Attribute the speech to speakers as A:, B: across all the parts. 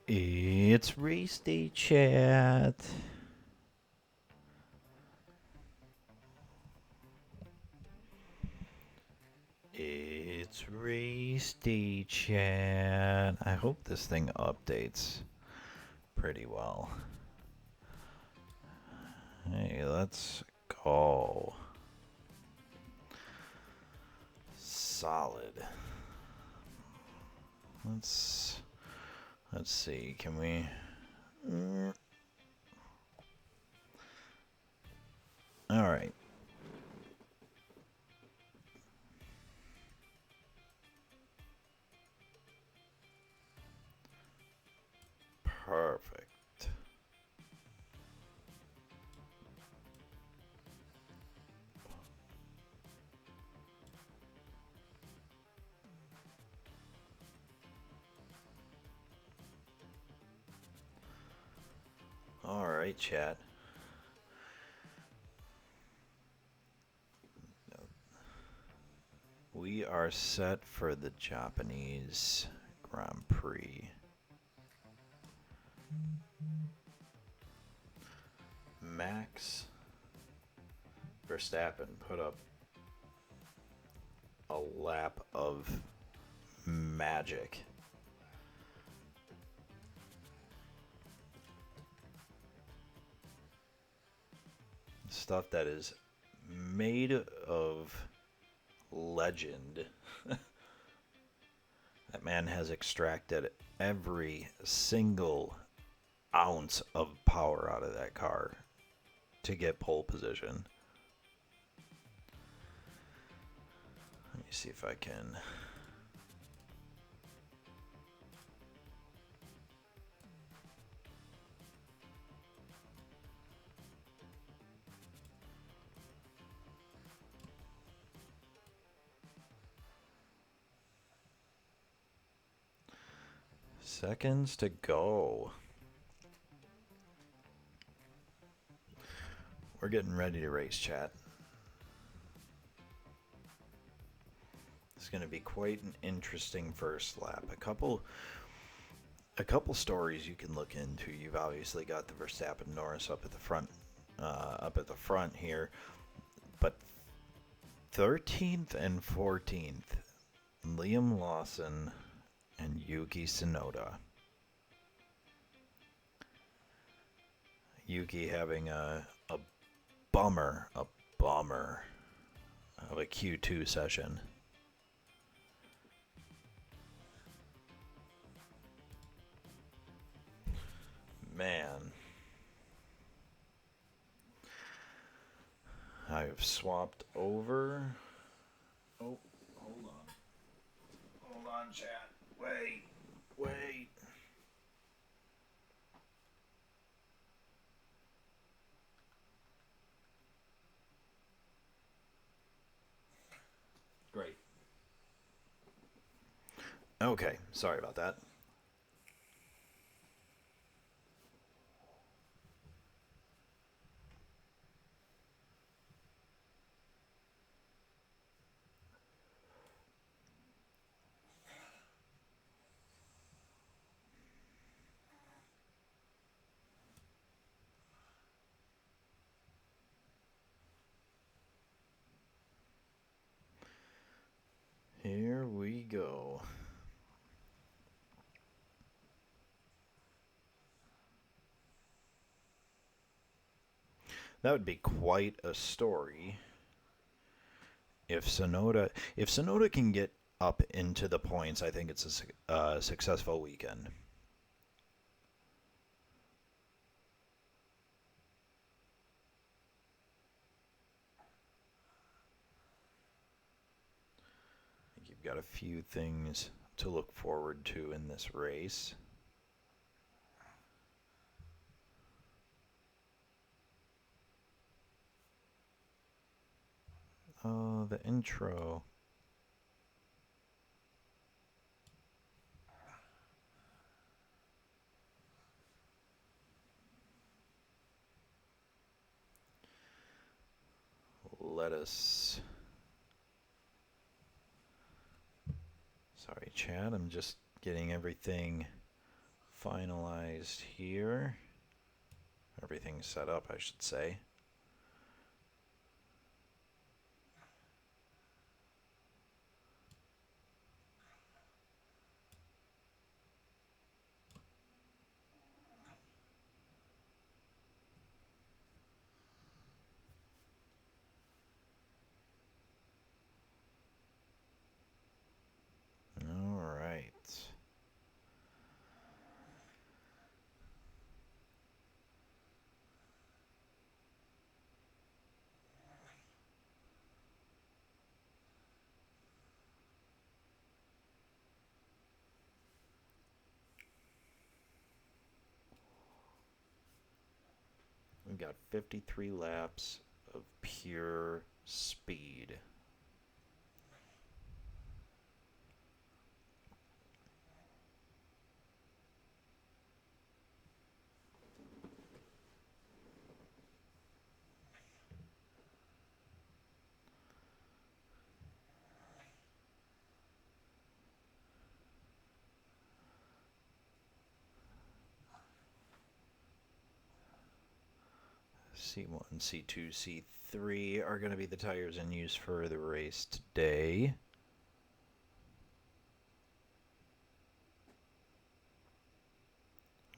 A: It's race day chat. It's race day chat. I hope this thing updates pretty well. Hey, let's go. Solid. Let's see. Can we? All right. Perfect. All right, chat. We are set for the Japanese Grand Prix. Max Verstappen put up a lap of magic. Stuff that is made of legend. That man has extracted every single ounce of power out of that car to get pole position. Let me see if I can seconds to go. We're getting ready to race, chat. It's going to be quite an interesting first lap. A couple stories you can look into. You've obviously got the Verstappen Norris up at the front here, but 13th and 14th, Liam Lawson and Yuki Tsunoda. Yuki having a bummer of a Q2 session. Man. I've swapped over. Oh, hold on. Hold on, chat. Wait. Great. Okay, sorry about that. Here we go. That would be quite a story if Tsunoda can get up into the points. I think it's a successful weekend. You've got a few things to look forward to in this race. Oh, the intro. Let us... Sorry, Chad, I'm just getting everything finalized here. Everything set up, I should say. All right. We've got 53 laps of pure speed. C1, C2, C3 are going to be the tires in use for the race today.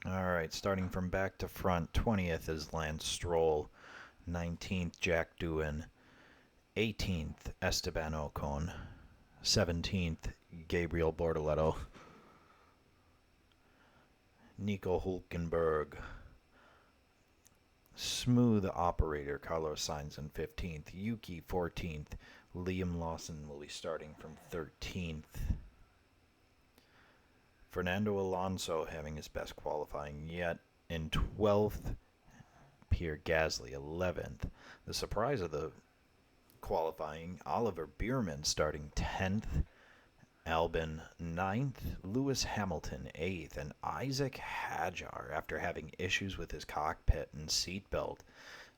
A: All right, starting from back to front, 20th is Lance Stroll, 19th Jack Doohan, 18th Esteban Ocon, 17th Gabriel Bortoleto, Nico Hulkenberg, Smooth Operator Carlos Sainz in 15th, Yuki 14th, Liam Lawson will be starting from 13th. Fernando Alonso having his best qualifying yet in 12th, Pierre Gasly 11th. The surprise of the qualifying, Oliver Bierman starting 10th, Albon ninth, Lewis Hamilton 8th, and Isaac Hadjar, after having issues with his cockpit and seatbelt,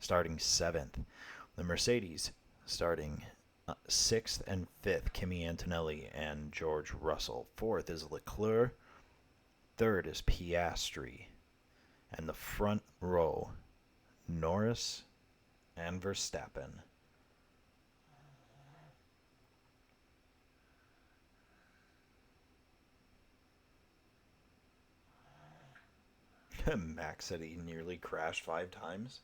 A: starting 7th. The Mercedes starting 6th and 5th, Kimi Antonelli and George Russell. 4th is Leclerc. 3rd is Piastri. And the front row, Norris and Verstappen. Max said he nearly crashed 5 times.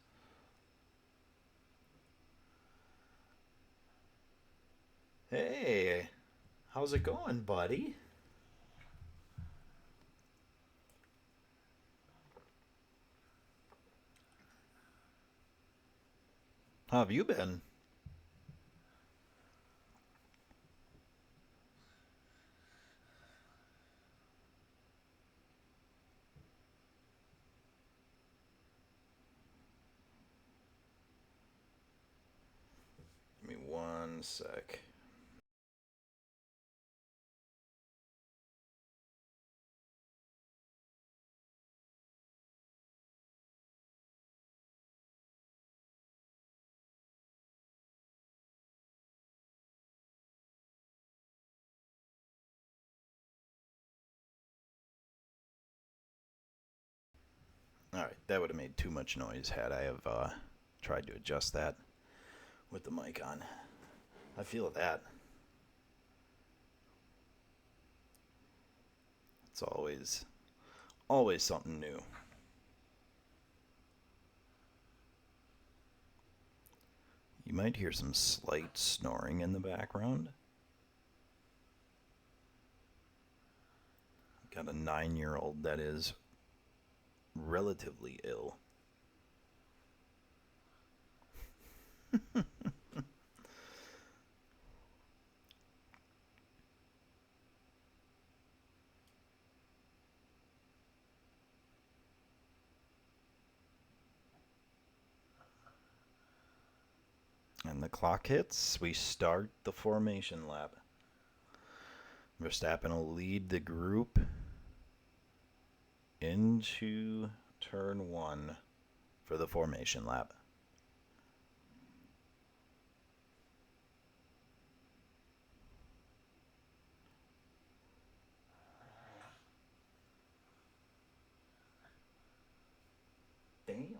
A: Hey, how's it going, buddy? How have you been? Give me one sec. Alright, that would have made too much noise had I have tried to adjust that with the mic on. I feel that. It's always something new. You might hear some slight snoring in the background. Got a 9-year-old that is relatively ill. And the clock hits. We start the formation lap. Verstappen will lead the group into turn 1 for the formation lap. Damn.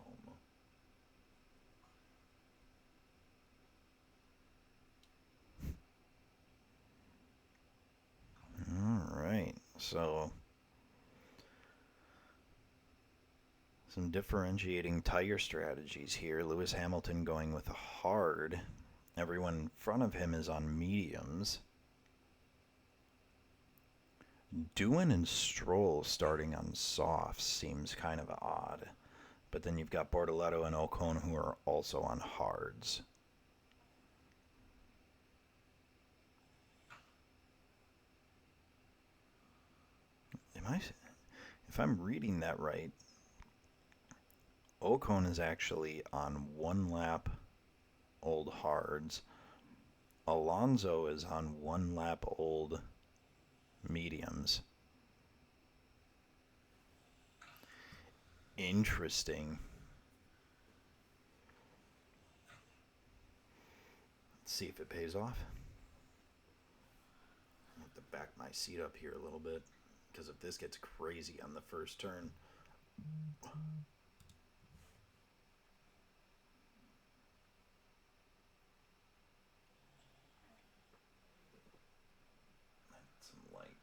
A: All right. So some differentiating tire strategies here. Lewis Hamilton going with a hard. Everyone in front of him is on mediums. Doohan and Stroll starting on softs seems kind of odd. But then you've got Bortoletto and Ocon who are also on hards. If I'm reading that right, Ocon is actually on 1 lap old hards. Alonso is on 1 lap old mediums. Interesting. Let's see if it pays off. I have to back my seat up here a little bit because if this gets crazy on the first turn. Some light.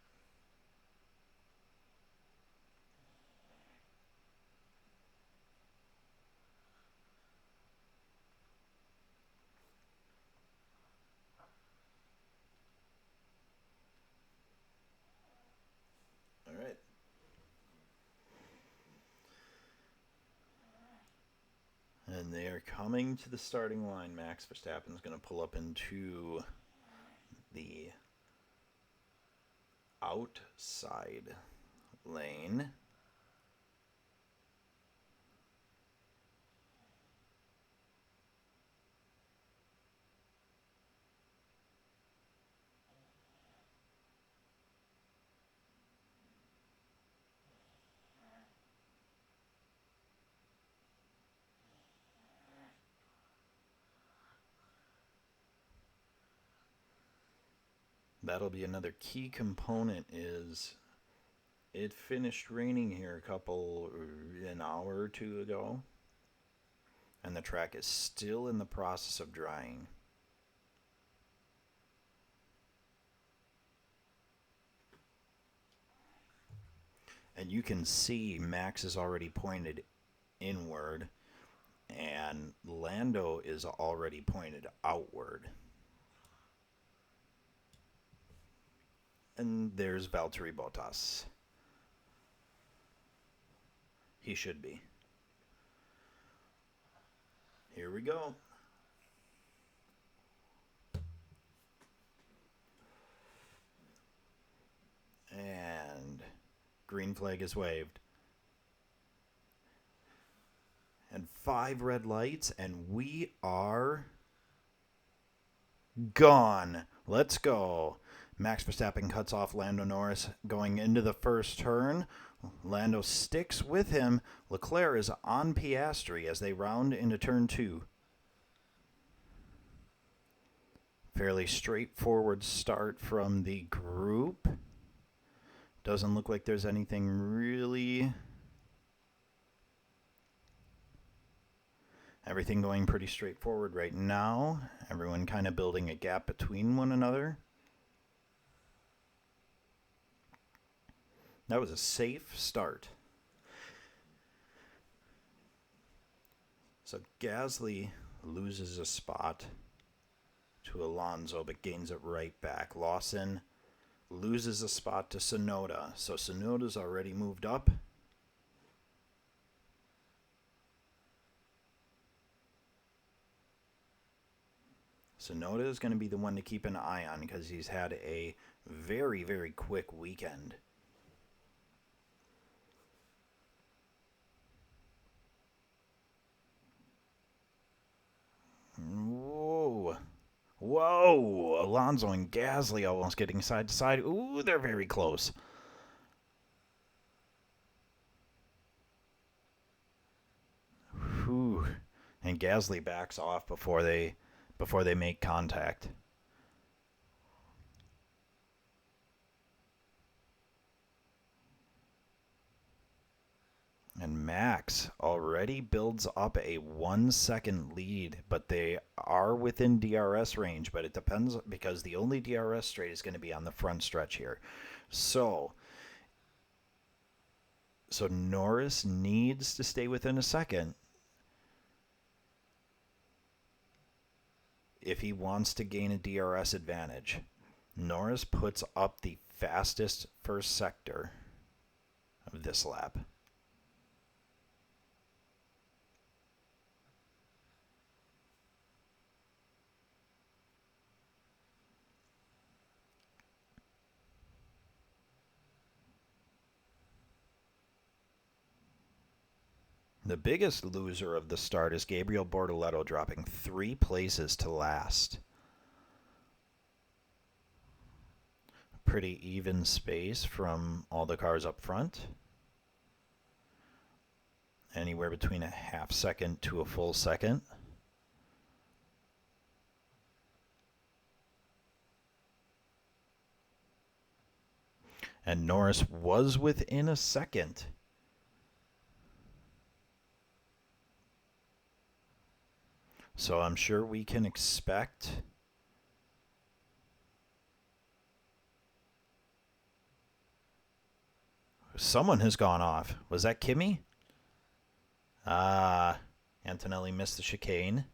A: All right. And they are coming to the starting line. Max Verstappen is going to pull up into the outside lane. That'll be another key component is it finished raining here an hour or two ago, and the track is still in the process of drying. And you can see Max is already pointed inward, and Lando is already pointed outward. And there's Valtteri Bottas. He should be. Here we go. And green flag is waved. And 5 red lights, and we are gone. Let's go. Max Verstappen cuts off Lando Norris going into the first turn. Lando sticks with him. Leclerc is on Piastri as they round into turn 2. Fairly straightforward start from the group. Doesn't look like there's anything really. Everything going pretty straightforward right now. Everyone kind of building a gap between one another. That was a safe start. So Gasly loses a spot to Alonso, but gains it right back. Lawson loses a spot to Tsunoda. So Tsunoda's already moved up. Tsunoda is going to be the one to keep an eye on because he's had a very, very quick weekend. Whoa. Whoa. Alonso and Gasly almost getting side to side. Ooh, they're very close. Whew. And Gasly backs off before they make contact. And Max already builds up a 1-second lead, but they are within DRS range, but it depends because the only DRS straight is going to be on the front stretch here. So Norris needs to stay within a second if he wants to gain a DRS advantage. Norris puts up the fastest first sector of this lap. The biggest loser of the start is Gabriel Bortoleto dropping 3 places to last. Pretty even space from all the cars up front. Anywhere between a half second to a full second. And Norris was within a second. So I'm sure we can expect someone has gone off. Was that Kimi? Antonelli missed the chicane.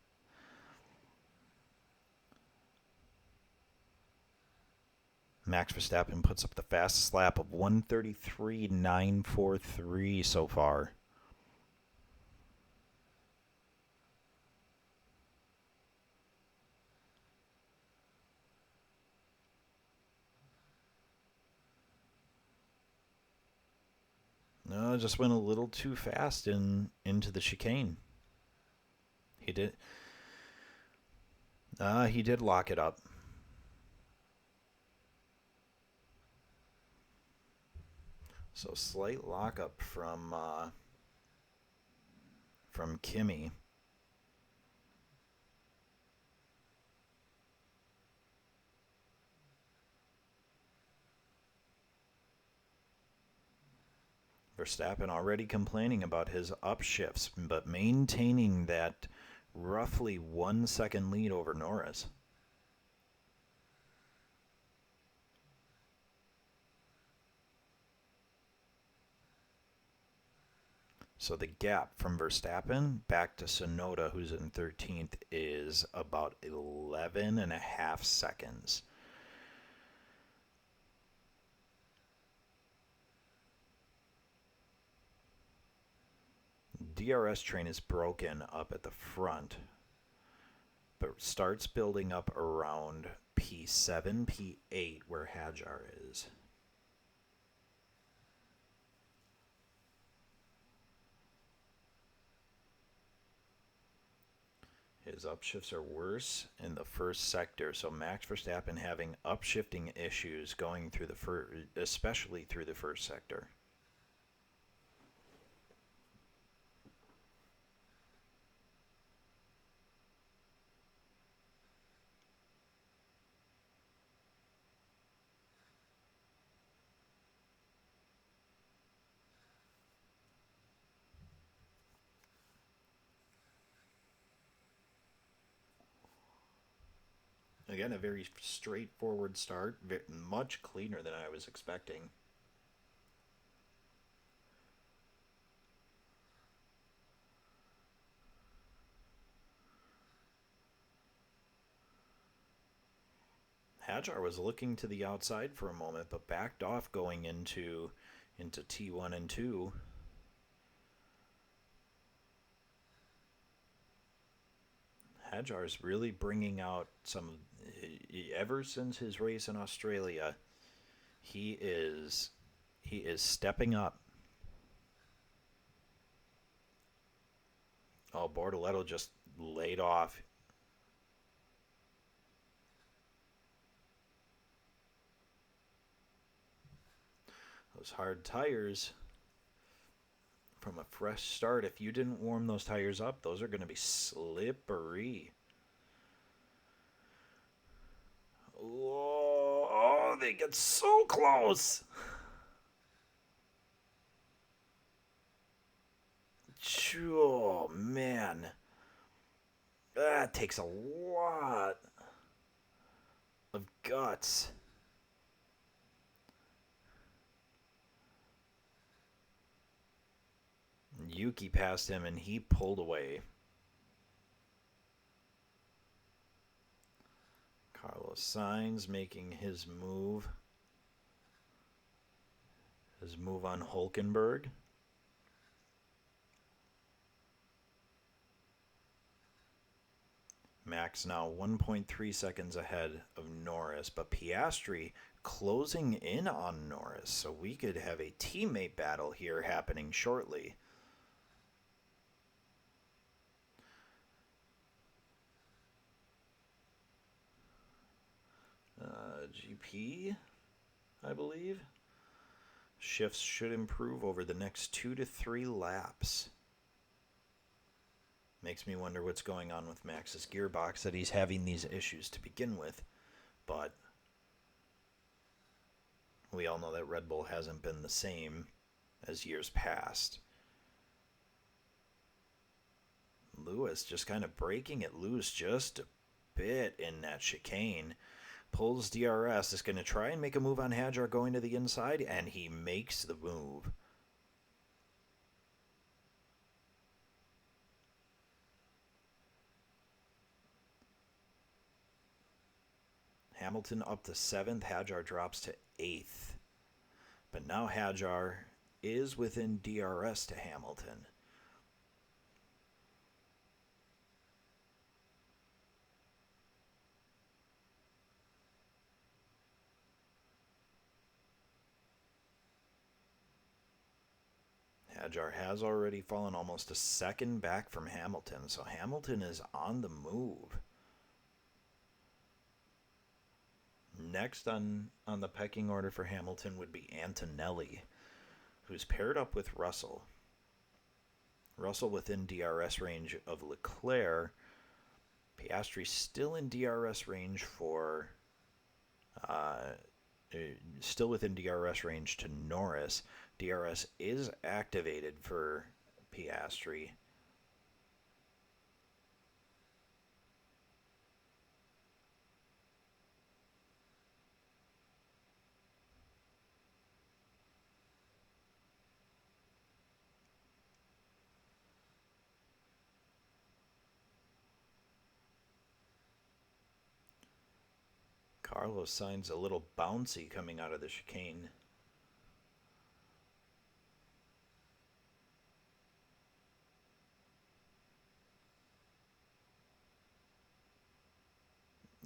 A: Max Verstappen puts up the fastest lap of 1:33.943 so far. No, just went a little too fast into the chicane. He did lock it up. So slight lockup from Kimi. Verstappen already complaining about his upshifts, but maintaining that roughly 1 second lead over Norris. So the gap from Verstappen back to Tsunoda, who's in 13th, is about 11 and a half seconds. DRS train is broken up at the front, but starts building up around P7, P8, where Hadjar is. His upshifts are worse in the first sector, so Max Verstappen having upshifting issues going through especially through the first sector. Again, a very straightforward start, much cleaner than I was expecting. Hadjar was looking to the outside for a moment, but backed off going into T1 and 2. Hadjar's really bringing out some. Ever since his race in Australia, he is stepping up. Oh, Bortoletto just laid off. Those hard tires from a fresh start, if you didn't warm those tires up, those are going to be slippery. Oh, they get so close. Oh, man. That takes a lot of guts. Yuki passed him and he pulled away. Carlos Sainz making his move. His move on Hulkenberg. Max now 1.3 seconds ahead of Norris, but Piastri closing in on Norris, so we could have a teammate battle here happening shortly. GP, I believe. Shifts should improve over the next 2 to 3 laps. Makes me wonder what's going on with Max's gearbox, that he's having these issues to begin with. But we all know that Red Bull hasn't been the same as years past. Lewis just kind of breaking it loose just a bit in that chicane. Pulls DRS, is going to try and make a move on Hadjar going to the inside, and he makes the move. Hamilton up to 7th, Hadjar drops to 8th. But now Hadjar is within DRS to Hamilton. Hadjar has already fallen almost a second back from Hamilton, so Hamilton is on the move. Next on the pecking order for Hamilton would be Antonelli, who's paired up with Russell. Russell within DRS range of Leclerc. Piastri still in DRS range for... still within DRS range to Norris. DRS is activated for Piastri. Carlos Sainz a little bouncy coming out of the chicane.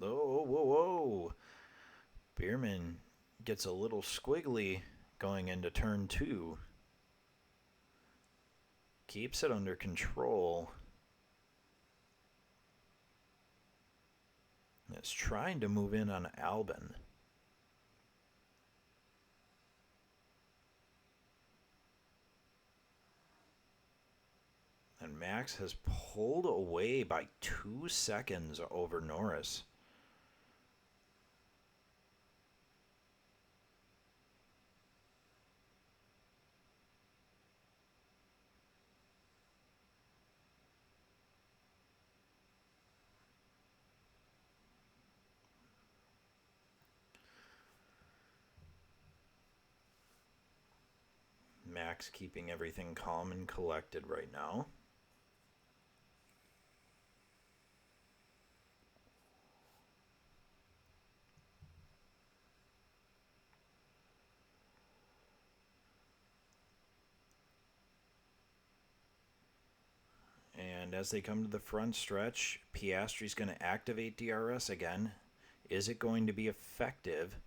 A: Oh, whoa, whoa. Bierman gets a little squiggly going into turn 2. Keeps it under control. Is trying to move in on Albon. And Max has pulled away by 2 seconds over Norris. Max keeping everything calm and collected right now. And as they come to the front stretch, Piastri's going to activate DRS again. Is it going to be effective?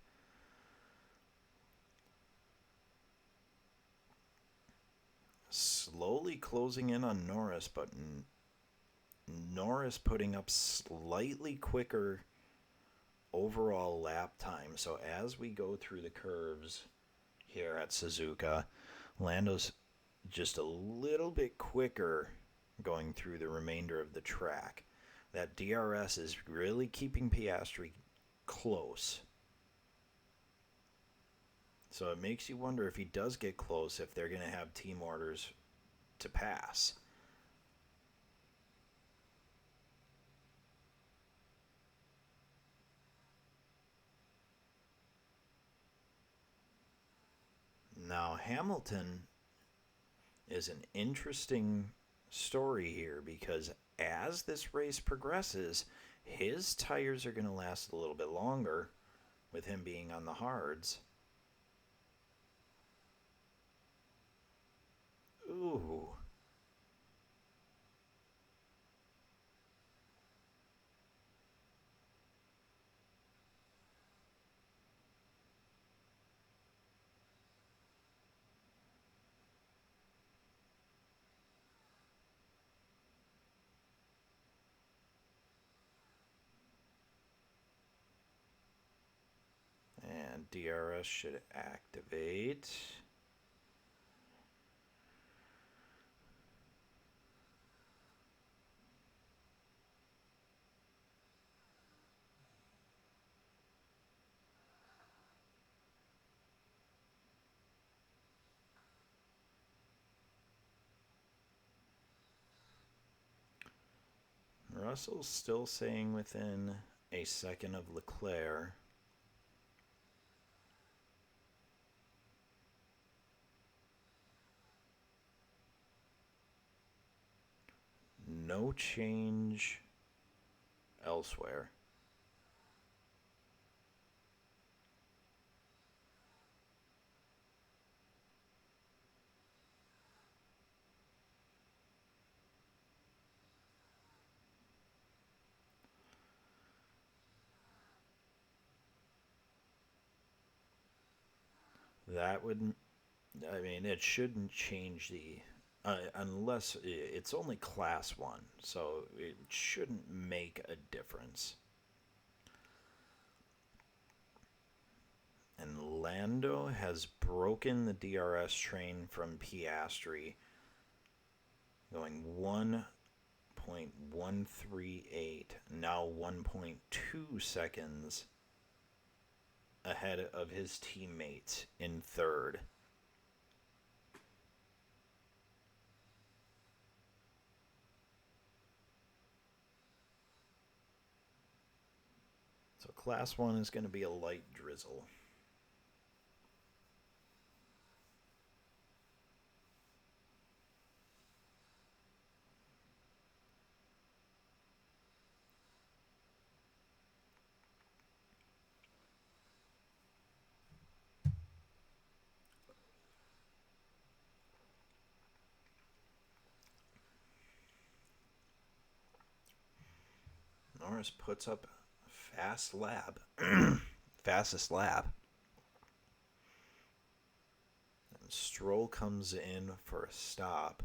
A: Slowly closing in on Norris, but Norris putting up slightly quicker overall lap time. So as we go through the curves here at Suzuka, Lando's just a little bit quicker going through the remainder of the track. That DRS is really keeping Piastri close. So it makes you wonder if he does get close, if they're going to have team orders to pass. Now, Hamilton is an interesting story here because as this race progresses, his tires are going to last a little bit longer with him being on the hards. Ooh. And DRS should activate. Russell's still staying within a second of Leclerc. No change elsewhere. That would, I mean, it shouldn't change the, unless it's only class 1, so it shouldn't make a difference. And Lando has broken the DRS train from Piastri, going 1.138, now 1.2 seconds ahead of his teammates in third. So class 1 is going to be a light drizzle. Norris puts up fastest lap. And Stroll comes in for a stop.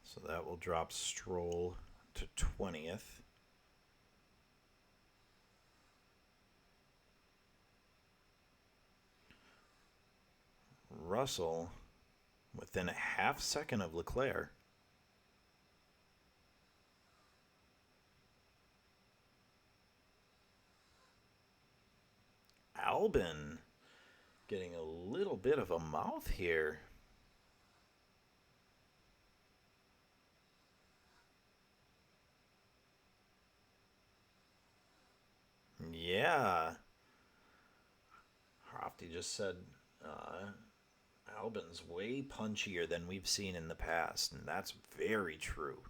A: So that will drop Stroll to 20th. Russell within a half second of Leclerc. Albon getting a little bit of a mouth here. Yeah. Crofty just said Albon's way punchier than we've seen in the past, and that's very true.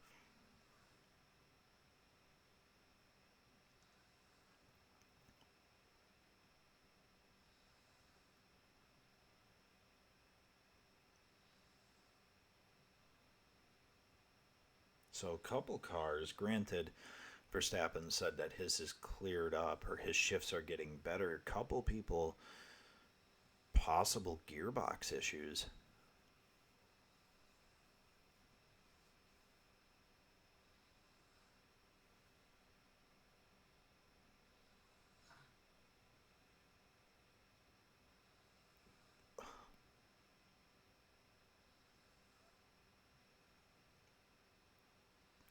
A: So a couple cars, granted, Verstappen said that his is cleared up or his shifts are getting better. A couple people, possible gearbox issues.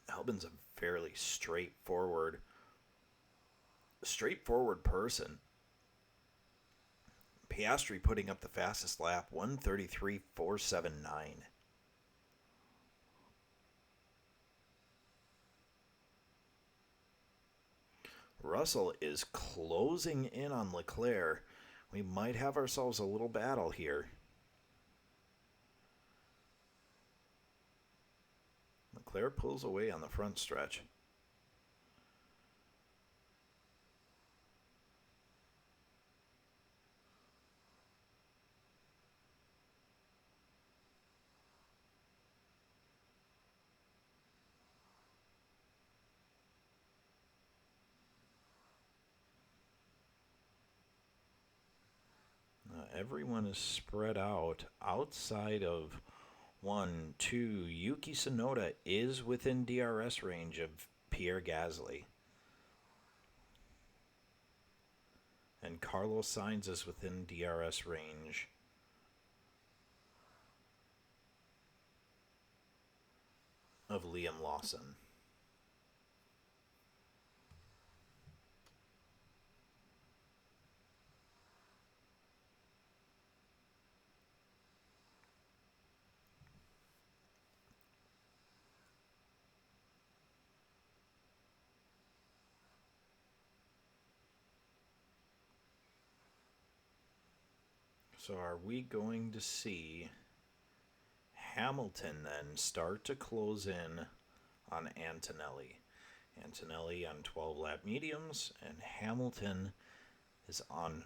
A: Albon's a fairly straightforward person. Piastri putting up the fastest lap, 1:33.479. Russell is closing in on Leclerc. We might have ourselves a little battle here. Leclerc pulls away on the front stretch. Everyone is spread out outside of 1, 2. Yuki Tsunoda is within DRS range of Pierre Gasly. And Carlos Sainz is within DRS range of Liam Lawson. So are we going to see Hamilton then start to close in on Antonelli? Antonelli on 12-lap mediums, and Hamilton is on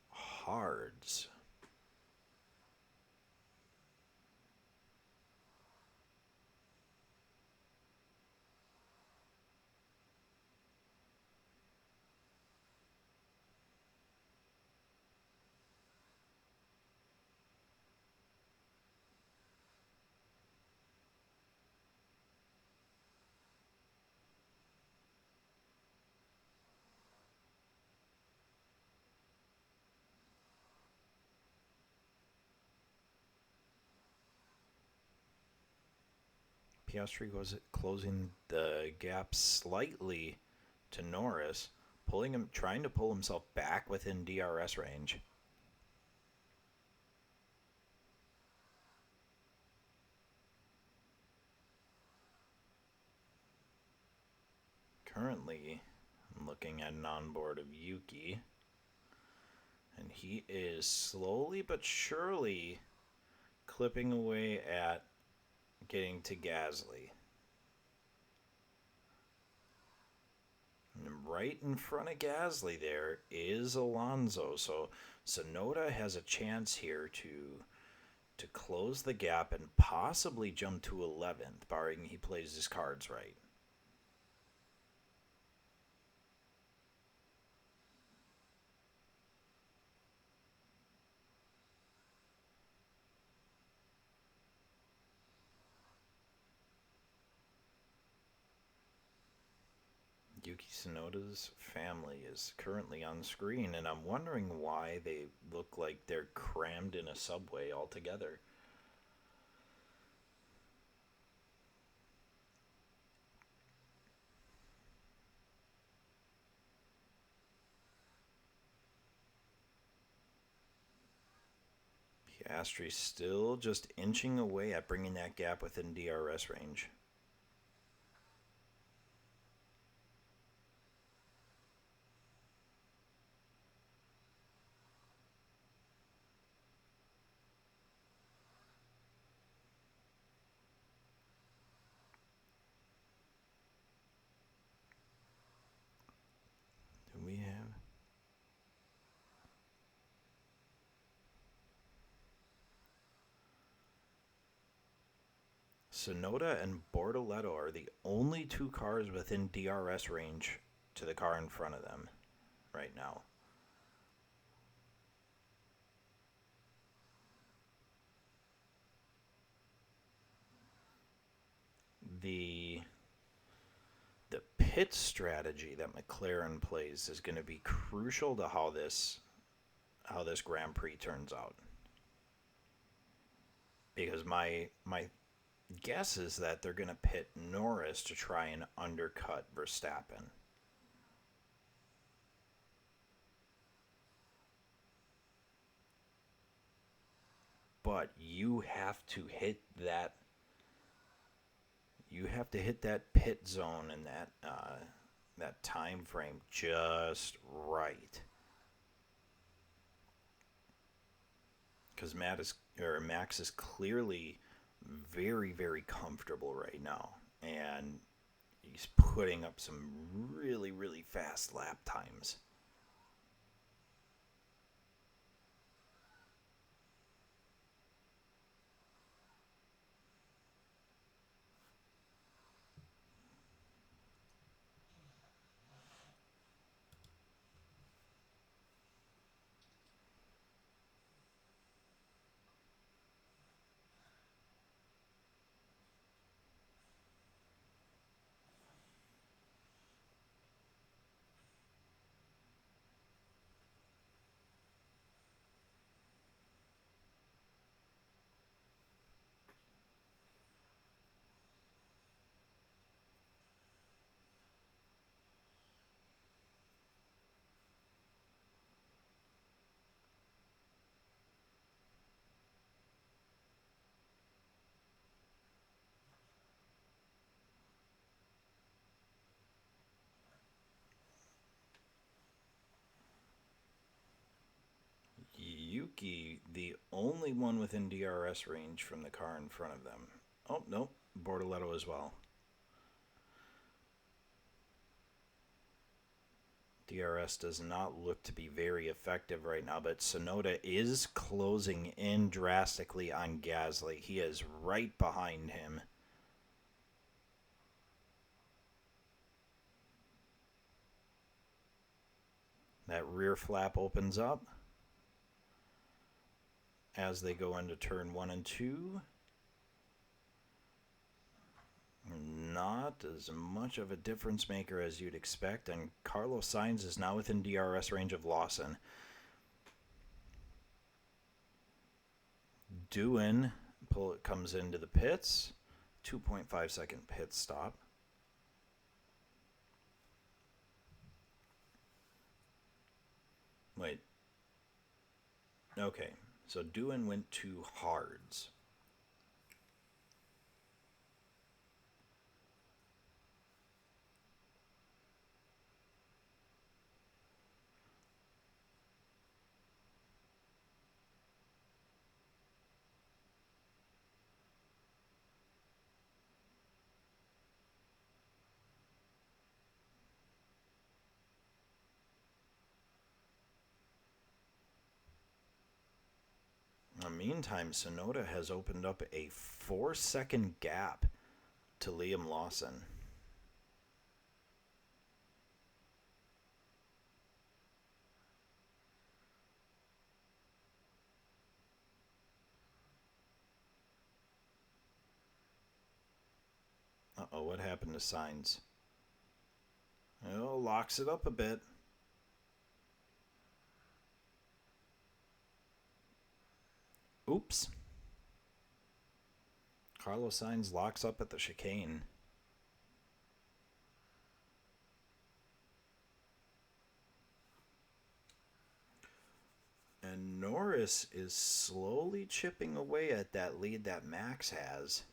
A: hards. Piastri was closing the gap slightly to Norris, trying to pull himself back within DRS range. Currently, I'm looking at an onboard of Yuki, and he is slowly but surely clipping away at getting to Gasly. And right in front of Gasly there is Alonso, so Tsunoda has a chance here to close the gap and possibly jump to 11th, barring he plays his cards right. Yuki Tsunoda's family is currently on screen, and I'm wondering why they look like they're crammed in a subway altogether. Piastri's still just inching away at bringing that gap within DRS range. Do we have Tsunoda and Bortoletto are the only two cars within DRS range to the car in front of them right now. The pit strategy that McLaren plays is going to be crucial to how this Grand Prix turns out. Because my guess is that they're going to pit Norris to try and undercut Verstappen. But you have to hit that pit zone and that time frame just right. Because Max is clearly very, very comfortable right now, and he's putting up some really, really fast lap times. Yuki, the only one within DRS range from the car in front of them. Oh, no, Bortoletto as well. DRS does not look to be very effective right now, but Tsunoda is closing in drastically on Gasly. He is right behind him. That rear flap opens up as they go into turn 1 and 2. Not as much of a difference maker as you'd expect, and Carlos Sainz is now within DRS range of Lawson. Doohan comes into the pits, 2.5-second pit stop. Wait. Okay, so Doohan went to hards. In the meantime, Sonoda has opened up a 4-second gap to Liam Lawson. Uh-oh, what happened to Sainz? Oh, locks it up a bit. Oops. Carlos Sainz locks up at the chicane. And Norris is slowly chipping away at that lead that Max has.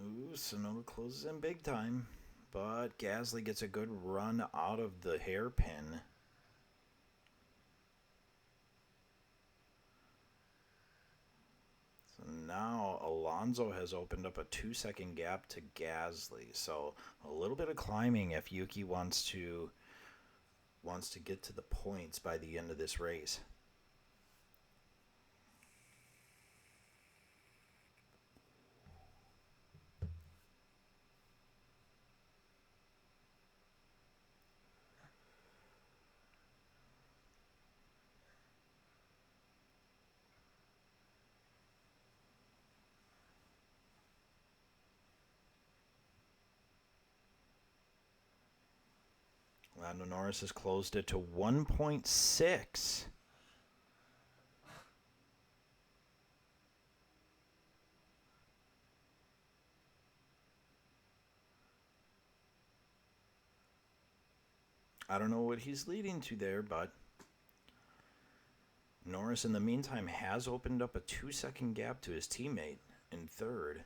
A: Ooh, Sonoda closes in big time. But Gasly gets a good run out of the hairpin. So now Alonso has opened up a 2-second gap to Gasly. So a little bit of climbing if Yuki wants to get to the points by the end of this race. Lando Norris has closed it to 1.6. I don't know what he's leading to there, but Norris, in the meantime, has opened up a 2-second gap to his teammate in third.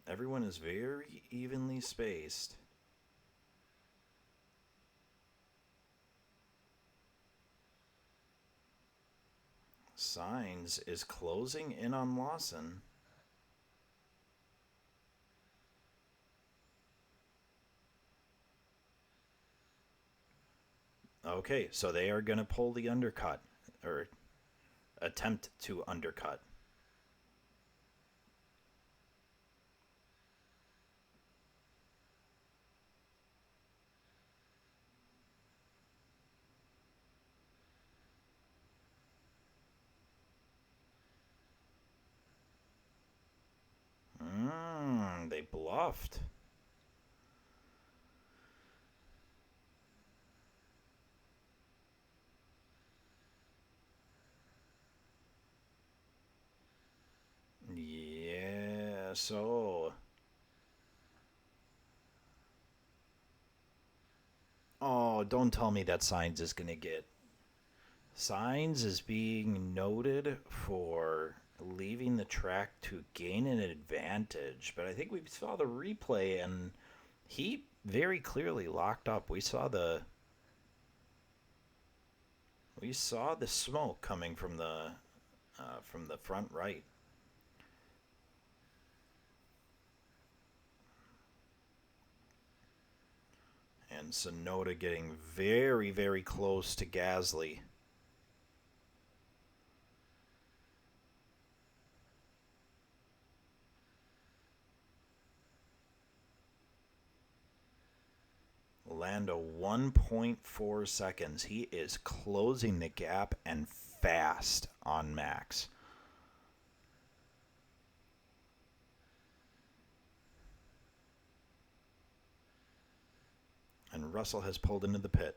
A: Everyone is very evenly spaced. Sainz is closing in on Lawson. Okay, so they are going to pull the undercut, or attempt to undercut. They bluffed. Yeah, so... Oh, don't tell me that Sainz is going to get... Sainz is being noted for leaving the track to gain an advantage, but I think we saw the replay and he very clearly locked up. We saw the smoke coming from the front right. And Sonoda getting very, very close to Gasly. Lando 1.4 seconds. He is closing the gap and fast on Max. And Russell has pulled into the pit.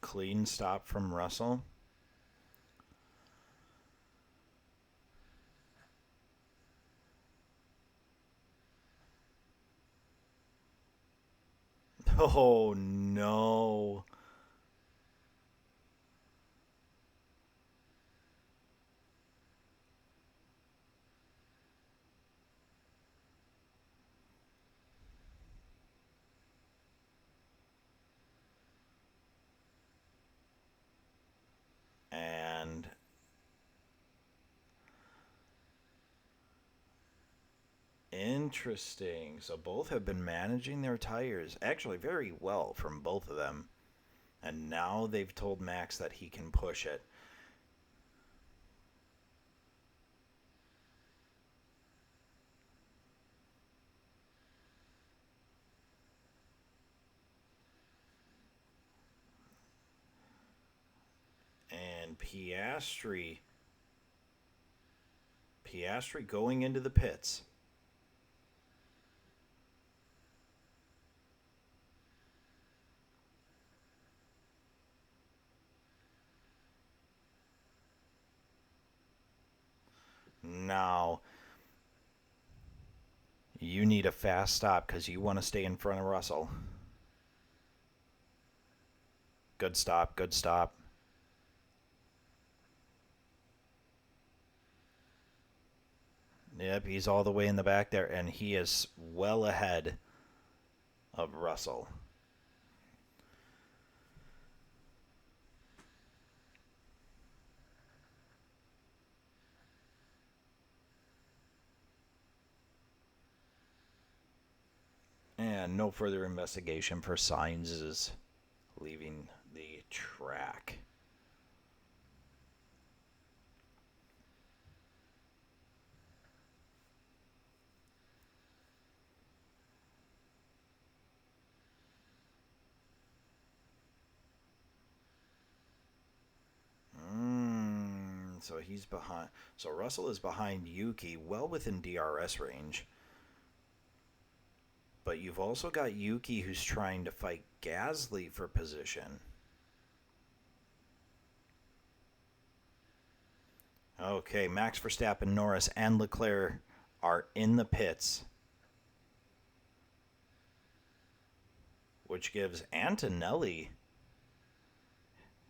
A: Clean stop from Russell. Oh, no. And interesting. So both have been managing their tires actually very well from both of them. And now they've told Max that he can push it. And Piastri going into the pits. Now, you need a fast stop because you want to stay in front of Russell. Good stop, good stop. Yep, he's all the way in the back there, and he is well ahead of Russell. And no further investigation for Sainz is leaving the track. So he's behind. So Russell is behind Yuki, well within DRS range. But you've also got Yuki who's trying to fight Gasly for position. Okay, Max Verstappen, Norris, and Leclerc are in the pits, which gives Antonelli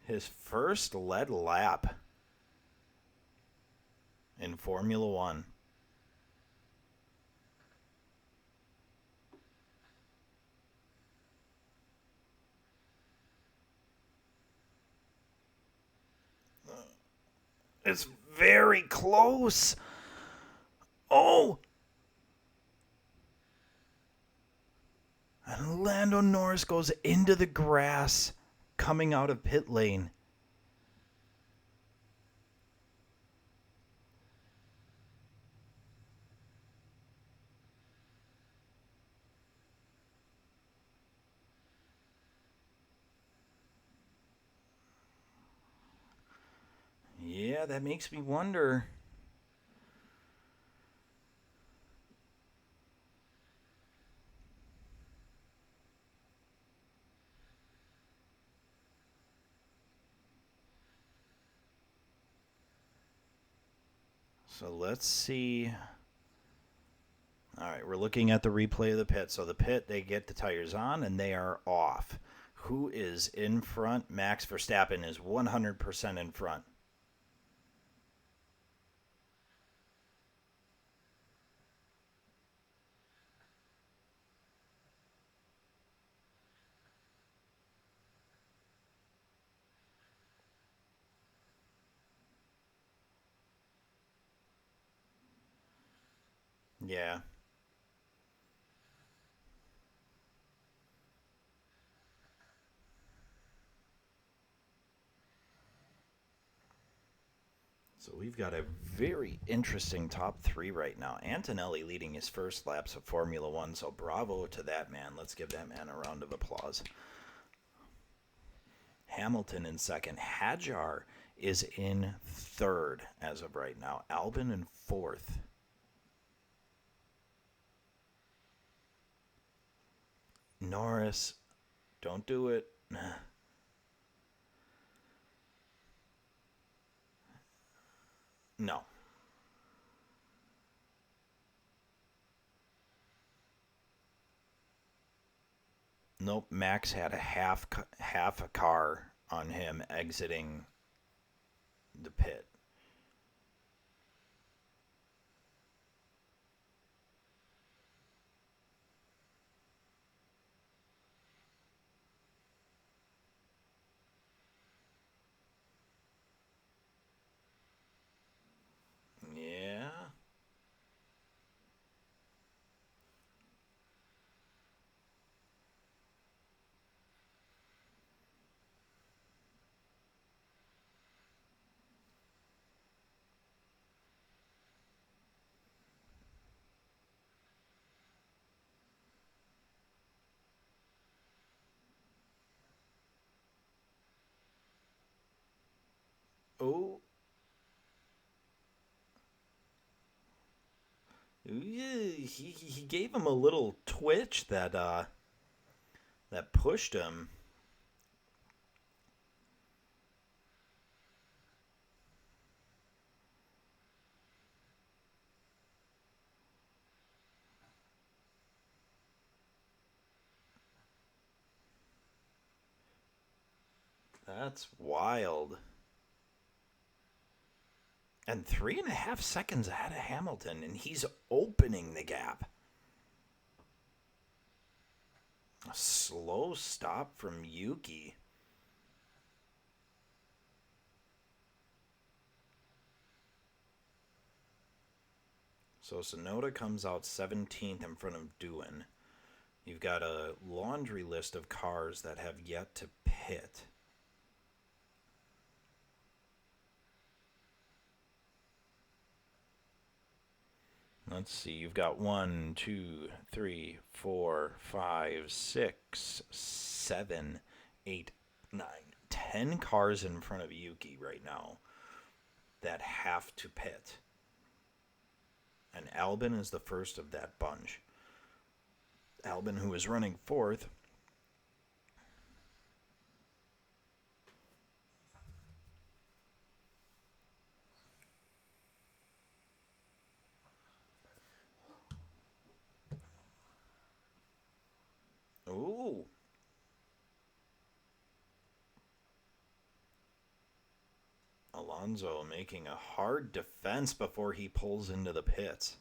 A: his first lead lap in Formula One. It's very close. Oh! And Lando Norris goes into the grass coming out of pit lane. Yeah, that makes me wonder. So let's see. All right, we're looking at the replay of the pit. So the pit, they get the tires on and they are off. Who is in front? Max Verstappen is 100% in front. Yeah. So we've got a very interesting top three right now. Antonelli leading his first laps of Formula One, so bravo to that man. Let's give that man a round of applause. Hamilton in second. Hadjar is in third as of right now. Albin in fourth. Norris, don't do it. No. Nope. Max had a half a car on him exiting the pit. Yeah. Oh, yeah, he gave him a little twitch that pushed him. That's wild. And 3.5 seconds ahead of Hamilton, and he's opening the gap. A slow stop from Yuki. So Sonoda comes out 17th in front of Doohan. You've got a laundry list of cars that have yet to pit. Let's see. You've got 1, 2, 3, 4, 5, 6, 7, 8, 9, 10 cars in front of Yuki right now that have to pit. And Albin is the first of that bunch. Albin, who is running fourth. Ooh. Alonso making a hard defense before he pulls into the pits.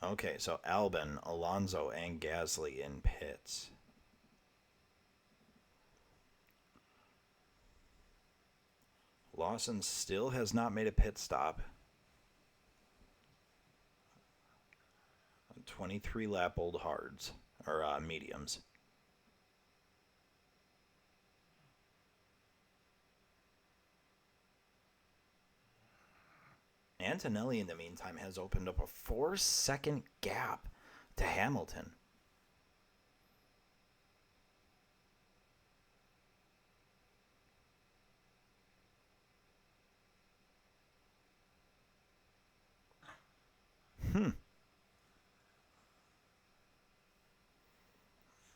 A: Okay, so Albin, Alonso, and Gasly in pits. Lawson still has not made a pit stop. 23 lap old hards, or mediums. Antonelli, in the meantime, has opened up a 4-second gap to Hamilton.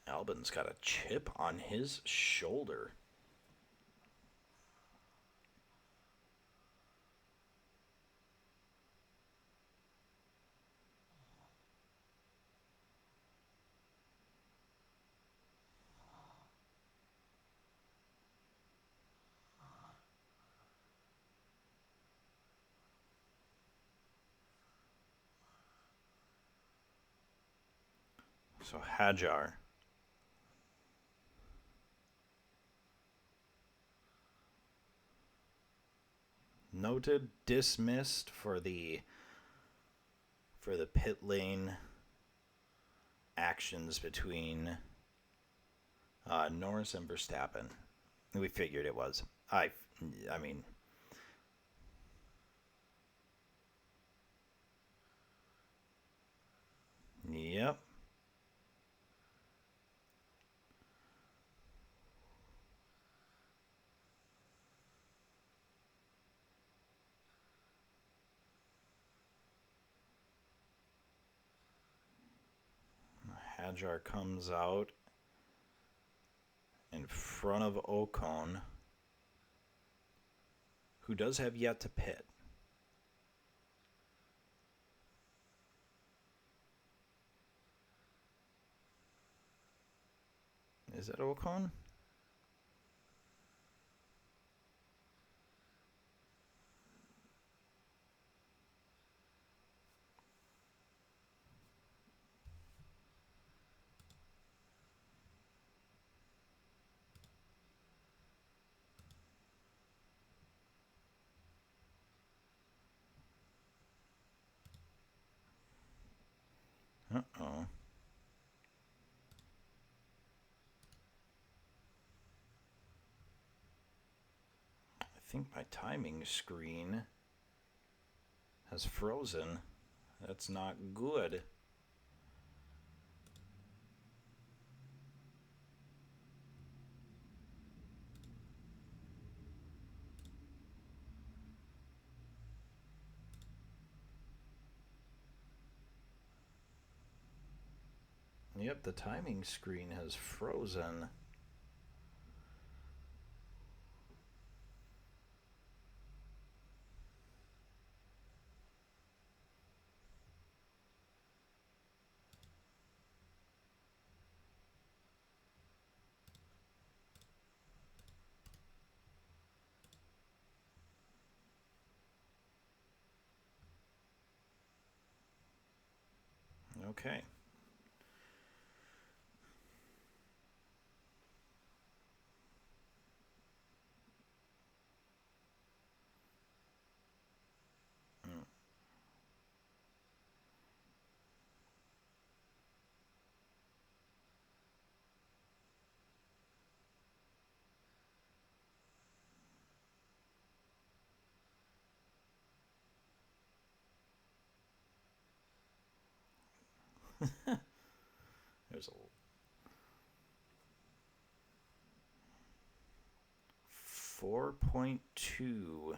A: Albin's got a chip on his shoulder. So Hadjar. Noted, dismissed for the pit lane actions between Norris and Verstappen. We figured it was. I mean, yep. Hajar comes out in front of Ocon, who does have yet to pit. Is it Ocon? Uh-oh. I think my timing screen has frozen. That's not good. Yep, the timing screen has frozen. Okay. There's a 4.2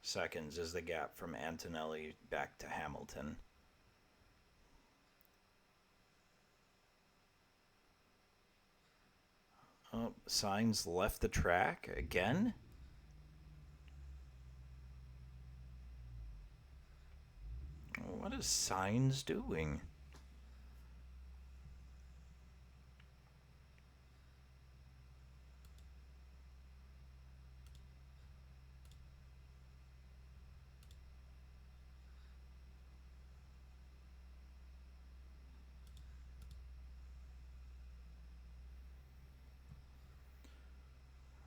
A: seconds is the gap from Antonelli back to Hamilton. Oh, Sainz left the track again? What is Sainz doing?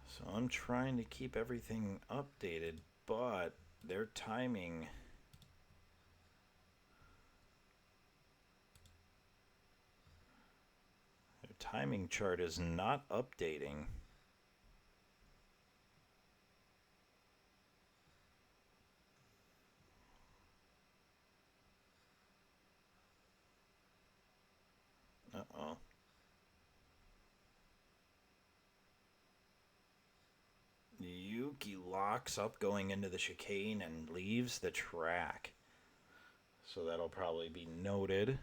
A: So I'm trying to keep everything updated, but their timing chart is not updating. Uh-oh. Yuki locks up going into the chicane and leaves the track. So that'll probably be noted.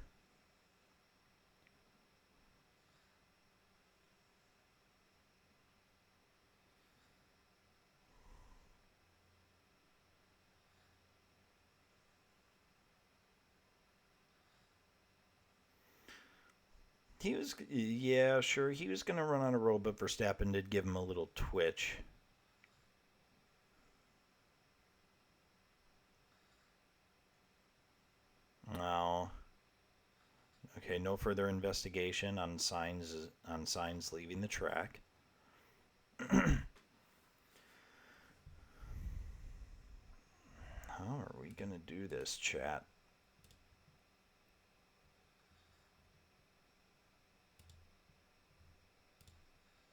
A: He was, yeah, sure, he was going to run on a roll, but Verstappen did give him a little twitch. Oh. Okay, no further investigation on Sainz leaving the track. How are we going to do this, chat?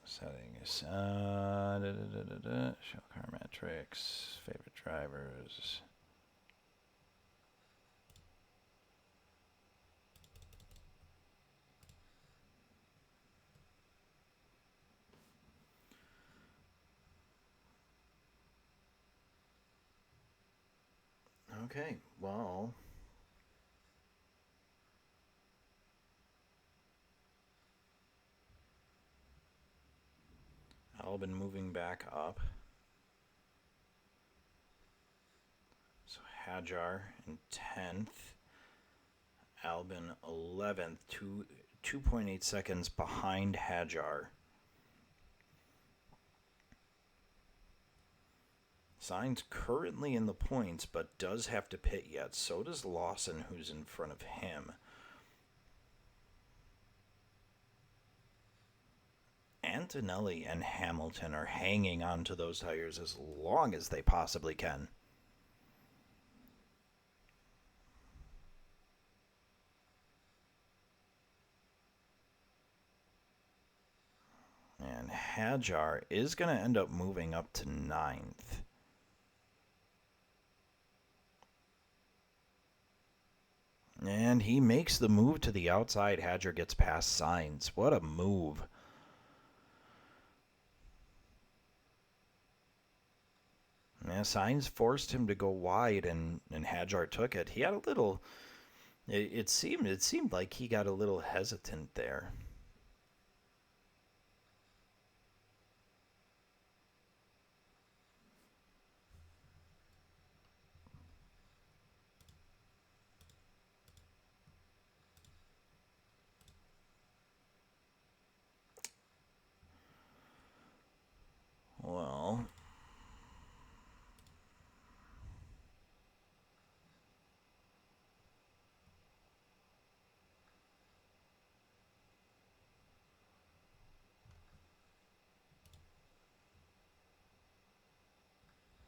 A: Settings. Show car metrics. Favorite drivers. Okay, well. Albin moving back up. So Hajar in 10th. Albin 11th. 2.8 seconds behind Hajar. Sainz currently in the points, but does have to pit yet. So does Lawson, who's in front of him. Antonelli and Hamilton are hanging on to those tires as long as they possibly can. And Hajar is going to end up moving up to 9th. And he makes the move to the outside. Hajar gets past Sainz. What a move. Yeah, Sainz forced him to go wide, and Hajar took it. He had a little. It seemed like he got a little hesitant there. Well,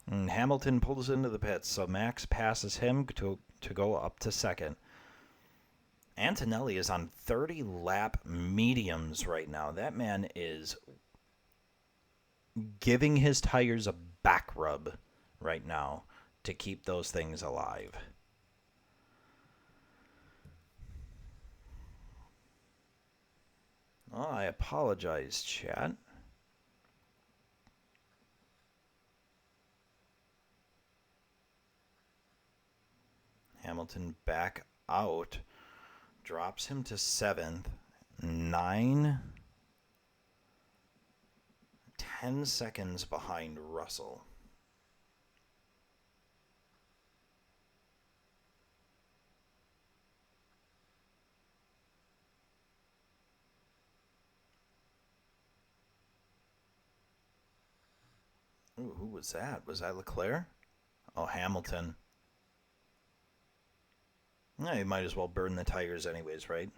A: and Hamilton pulls into the pits, so Max passes him to go up to second. Antonelli is on 30 lap mediums right now. That man is giving his tires a back rub right now to keep those things alive. Oh, I apologize, chat. Hamilton back out. Drops him to 7th. 10 seconds behind Russell. Ooh, who was that? Was that Leclerc? Oh, Hamilton. Yeah, you might as well burn the tires anyways, right?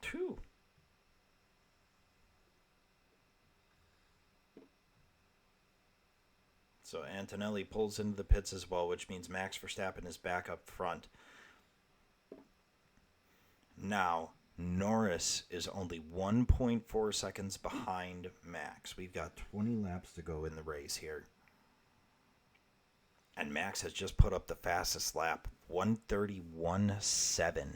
A: Two. So Antonelli pulls into the pits as well, which means Max Verstappen is back up front. Now, Norris is only 1.4 seconds behind Max. We've got 20 laps to go in the race here. And Max has just put up the fastest lap, 1:31.7.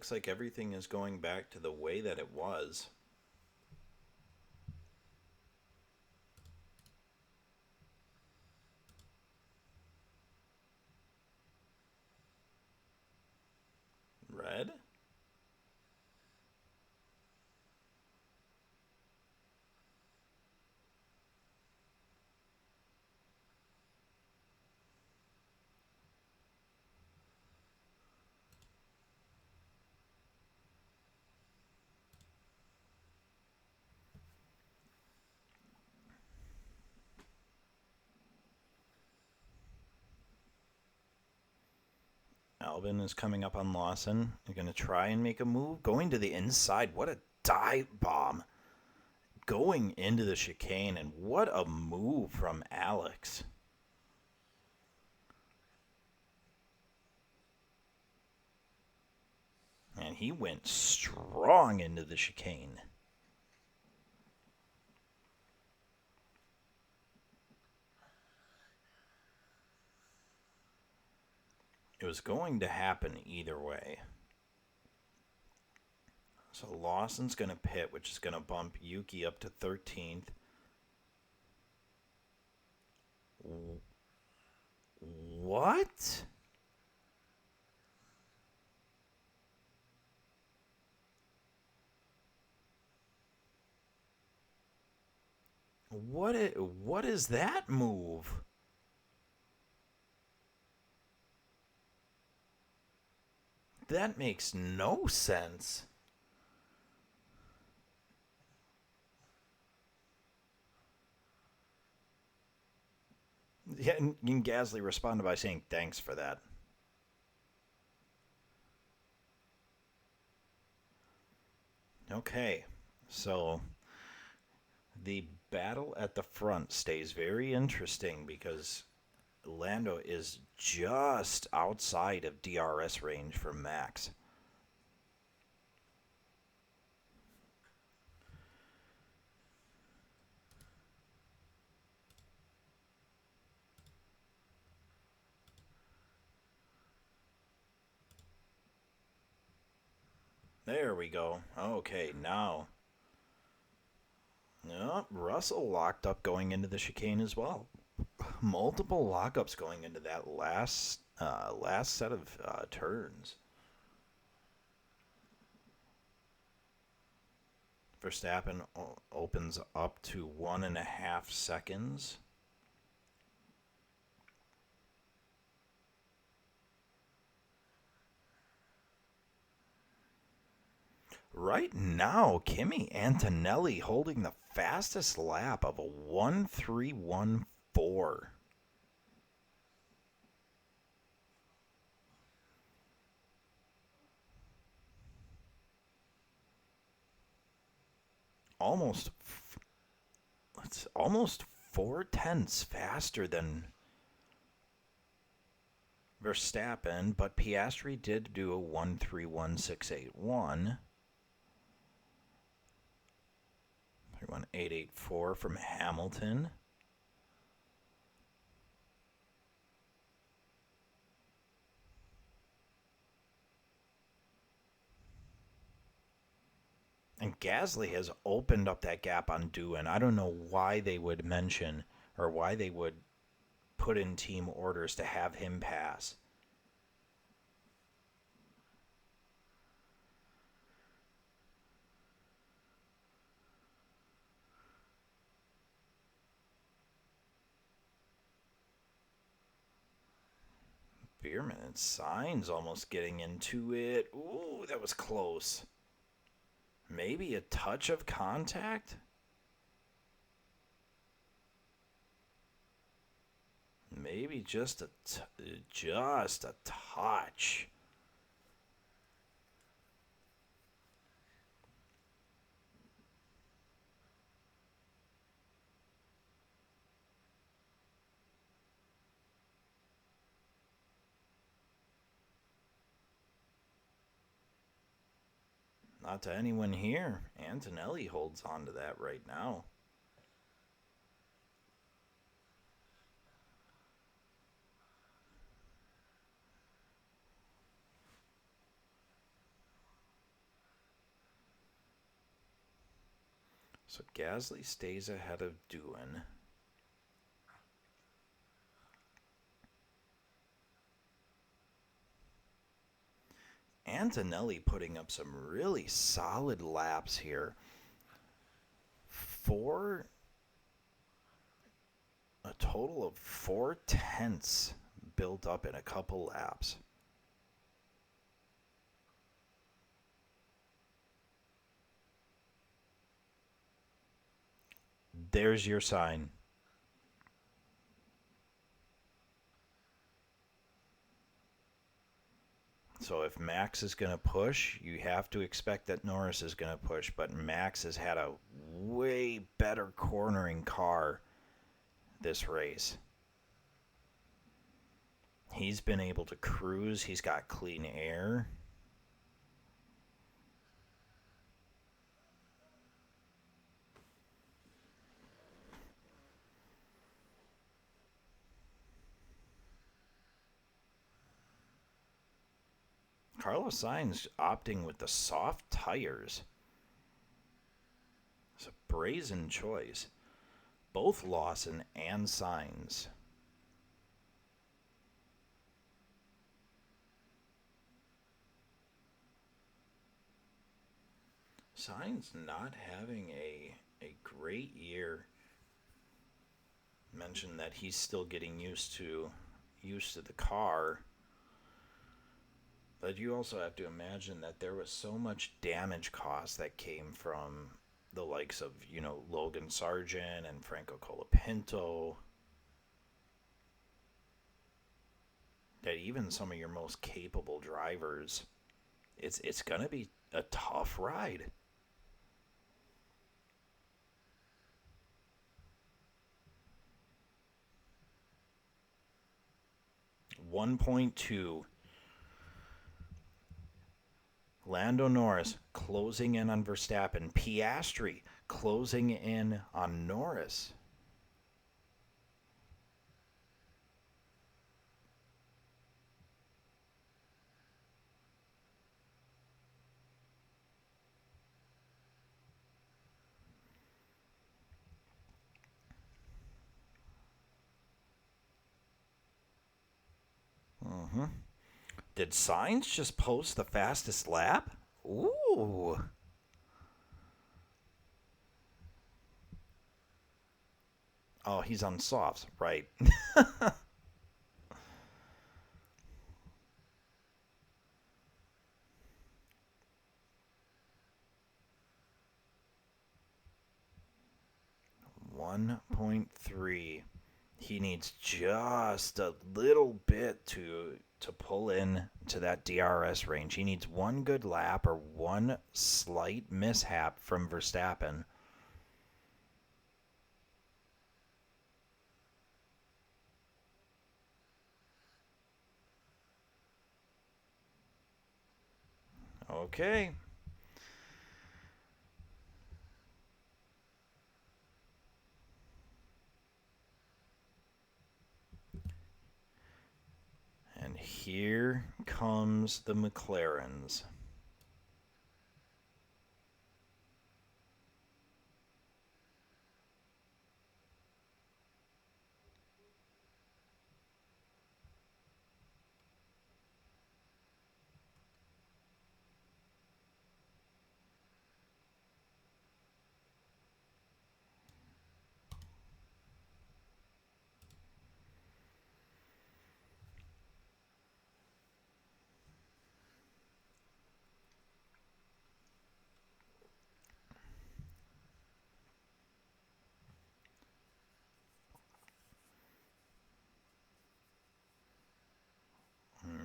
A: looks like everything is going back to the way that it was. Red? Albin is coming up on Lawson. They're going to try and make a move. Going to the inside. What a dive bomb. Going into the chicane, and what a move from Alex. And he went strong into the chicane. It was going to happen either way. So Lawson's going to pit, which is going to bump Yuki up to 13th. What? What is that move? That makes no sense. Yeah, and Gasly responded by saying thanks for that. Okay, so the battle at the front stays very interesting because Lando is just outside of DRS range for Max. There we go. Okay, now. Yep, Russell locked up going into the chicane as well. Multiple lockups going into that last set of turns. Verstappen opens up to 1.5 seconds. Right now, Kimi Antonelli holding the fastest lap of a 1:3:14. Almost, it's almost 4 tenths faster than Verstappen, but Piastri did do a 1:3:1681. 3:1884 from Hamilton. And Gasly has opened up that gap on Doohan. I don't know why they would mention or why they would put in team orders to have him pass. Bierman and Sainz almost getting into it. Ooh, that was close. Maybe a touch of contact? Maybe just a touch. Not to anyone here. Antonelli holds on to that right now. So Gasly stays ahead of Doohan. Antonelli putting up some really solid laps here. A total of 4 tenths built up in a couple laps. There's your sign. So if Max is going to push, you have to expect that Norris is going to push. But Max has had a way better cornering car this race. He's been able to cruise. He's got clean air. Carlos Sainz opting with the soft tires. It's a brazen choice. Both Lawson and Sainz. Sainz not having a great year. Mentioned that he's still getting used to the car. But you also have to imagine that there was so much damage cost that came from the likes of, Logan Sargent and Franco Colapinto, that even some of your most capable drivers, it's going to be a tough ride. 1.2. Lando Norris closing in on Verstappen. Piastri closing in on Norris. Did Sainz just post the fastest lap? Ooh. Oh, he's on softs, right. 1.3. He needs just a little bit to pull in to that DRS range. He needs one good lap or one slight mishap from Verstappen. Okay. And here comes the McLarens.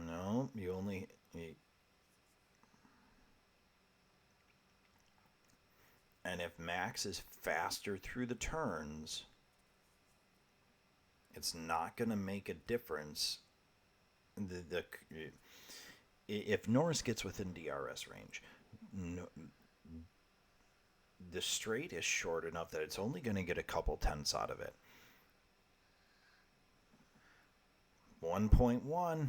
A: No, you only... And if Max is faster through the turns, it's not going to make a difference. If Norris gets within DRS range, the straight is short enough that it's only going to get a couple tenths out of it. 1.1.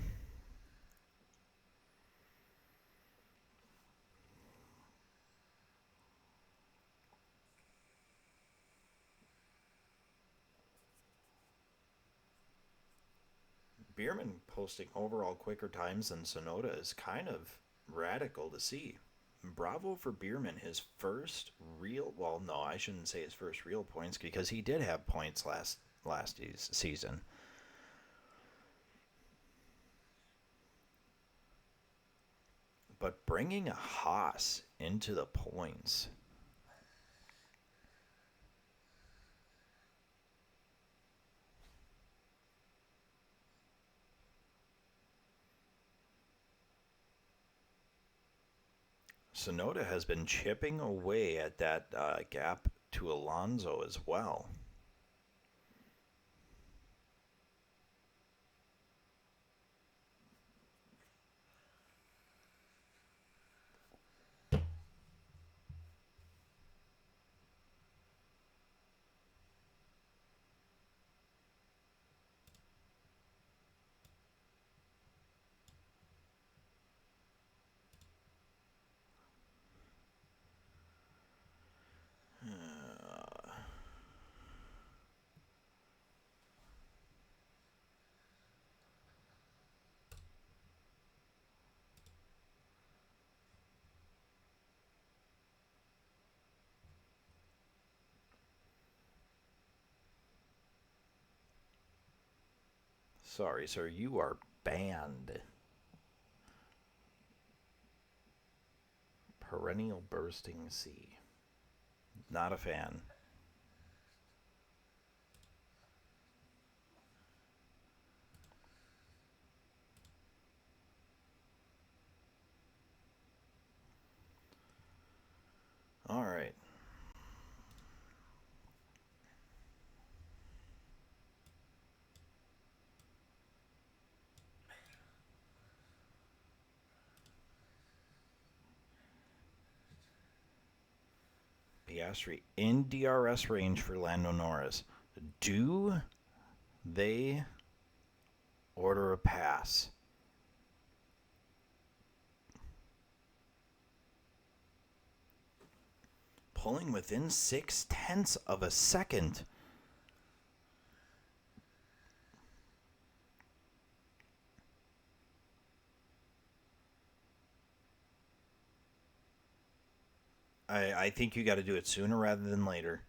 A: Bierman posting overall quicker times than Sonoda is kind of radical to see. Bravo for Bierman, his first real, well, no, I shouldn't say his first real points because he did have points last season. But bringing a Haas into the points. Sonoda has been chipping away at that gap to Alonso as well. Sorry, sir, you are banned. Perennial bursting sea. Not a fan. All right. Piastri in DRS range for Lando Norris. Do they order a pass? Pulling within 0.6 of a second. I think you got to do it sooner rather than later.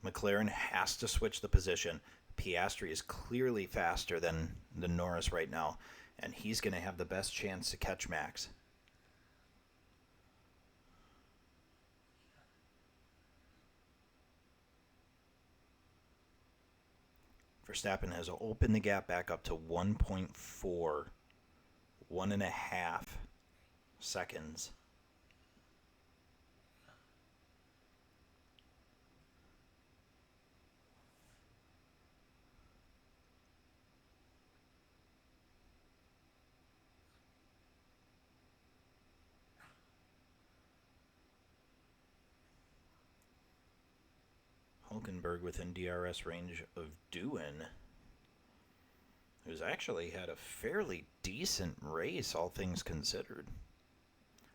A: McLaren has to switch the position. Piastri is clearly faster than Norris right now, and he's going to have the best chance to catch Max. Verstappen has opened the gap back up to 1.4, 1.5 seconds. Hulkenberg within DRS range of Doohan, who's actually had a fairly decent race, all things considered.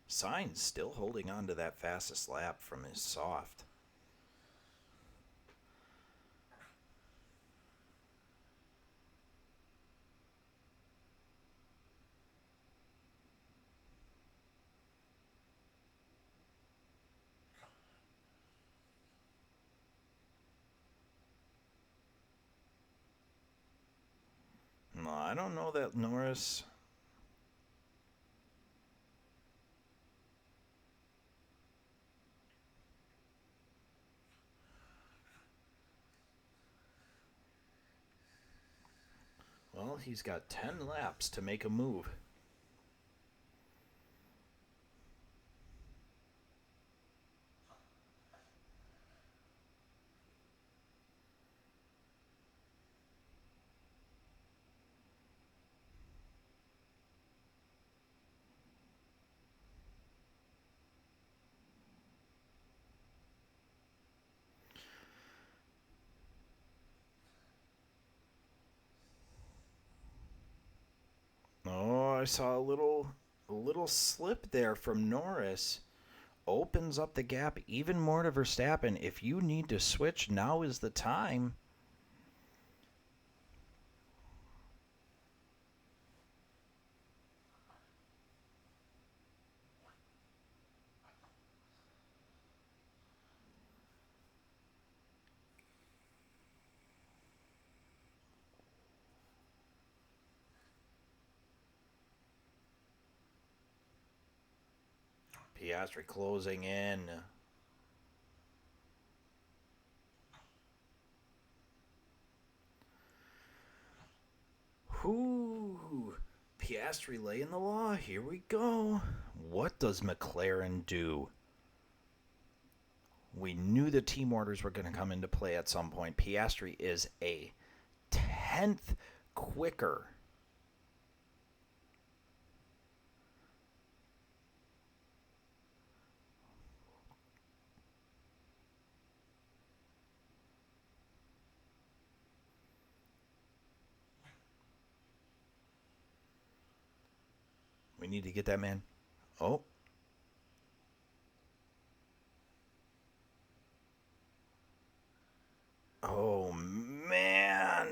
A: Sainz still holding on to that fastest lap from his soft. No, I don't know that Norris... Well, he's got 10 laps to make a move. Oh, I saw a little slip there from Norris. Opens up the gap even more to Verstappen. If you need to switch, now is the time. Piastri closing in. Whoo! Piastri laying the law. Here we go. What does McLaren do? We knew the team orders were going to come into play at some point. Piastri is a tenth quicker. We need to get that man. Oh. Oh, man.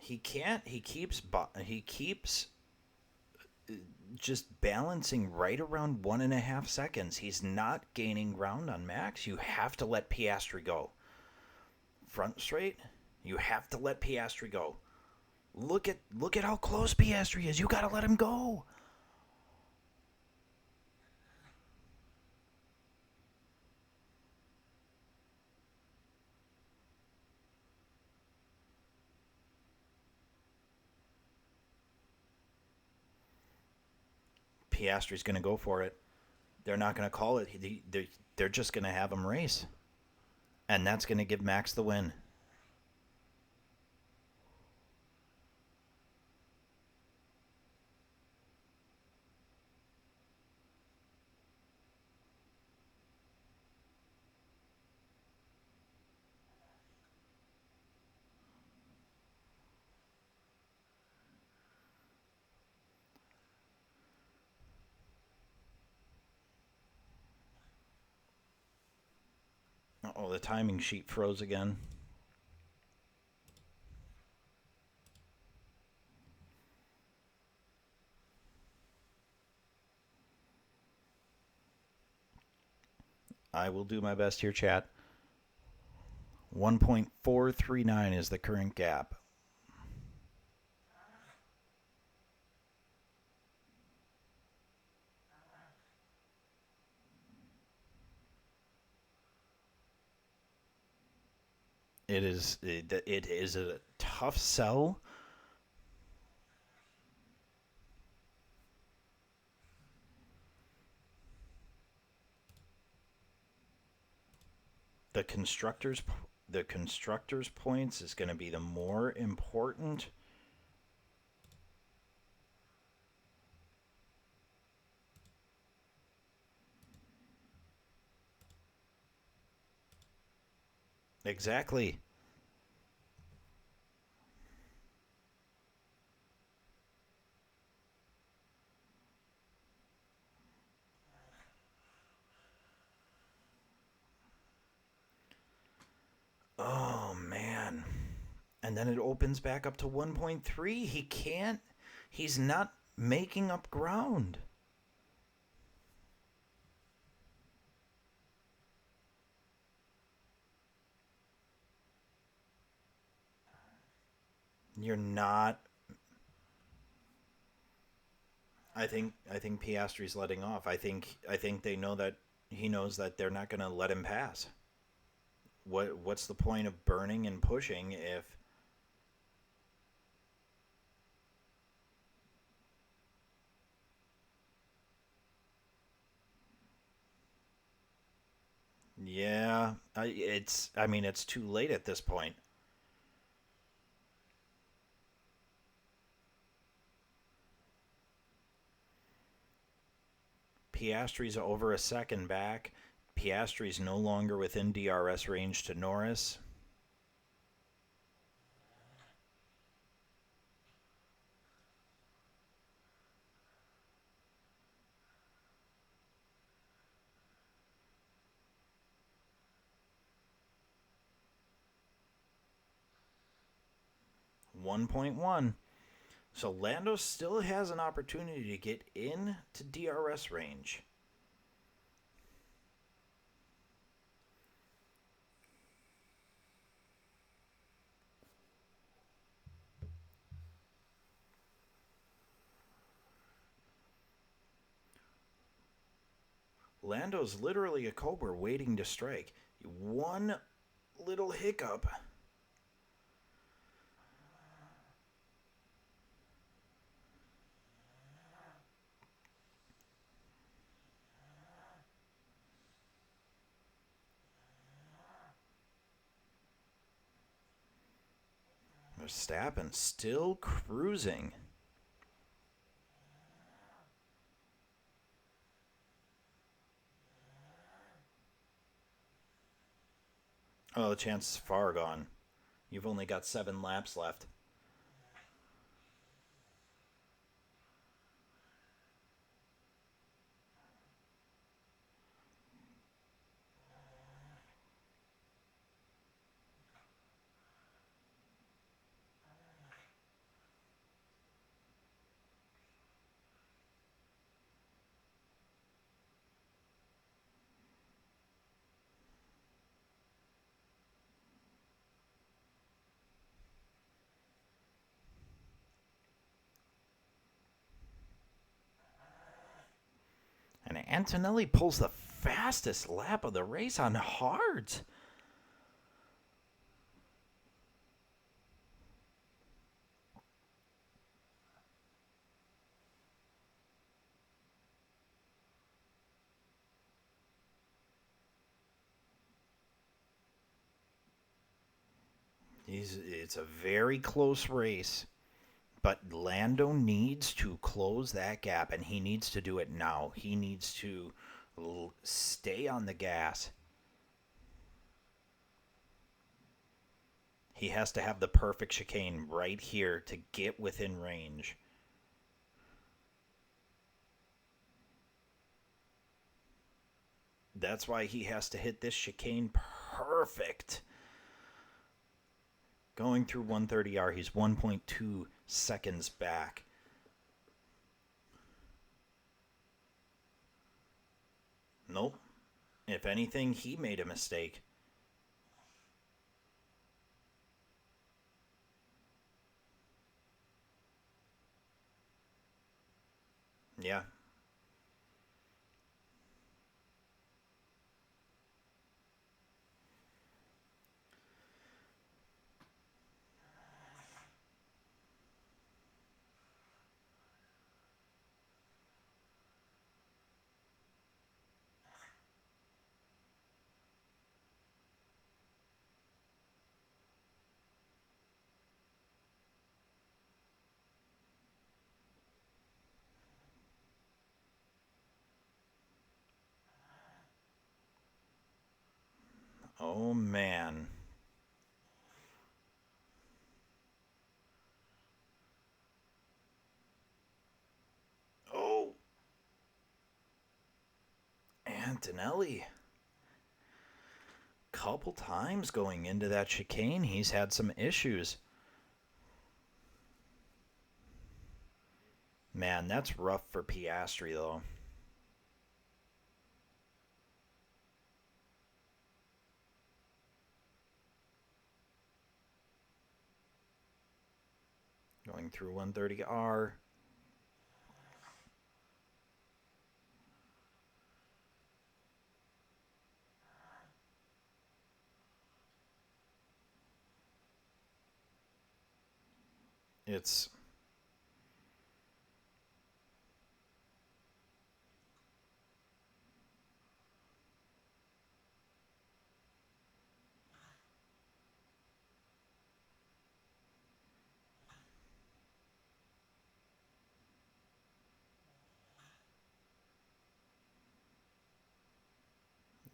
A: He can't. He keeps just balancing right around 1.5 seconds. He's not gaining ground on Max. You have to let Piastri go. Front straight, you have to let Piastri go. Look at how close Piastri is. You got to let him go. Piastri's going to go for it. They're not going to call it. They're just going to have him race. And that's going to give Max the win. Oh, the timing sheet froze again. I will do my best here, chat. 1.439 is the current gap. It is a tough sell. The constructors points is going to be the more important. Exactly. Oh man. And then it opens back up to 1.3. He's not making up ground. You're not. I think Piastri's letting off. I think they know that he knows that they're not going to let him pass. What's the point of burning and pushing if yeah, it's too late at this point. Piastri's over a second back. Piastri's no longer within DRS range to Norris. 1.1. So Lando still has an opportunity to get into DRS range. Lando's literally a cobra waiting to strike. One little hiccup. Verstappen still cruising. Oh, the chance is far gone. You've only got 7 laps left. And Antonelli pulls the fastest lap of the race on hards. It's a very close race. But Lando needs to close that gap, and he needs to do it now. He needs to stay on the gas. He has to have the perfect chicane right here to get within range. That's why he has to hit this chicane perfect. Going through 130R, he's 1.2 seconds back. Nope. If anything, he made a mistake. Yeah. Oh, man. Oh. Antonelli. Couple times going into that chicane, he's had some issues. Man, that's rough for Piastri, though. Going through 130R. It's...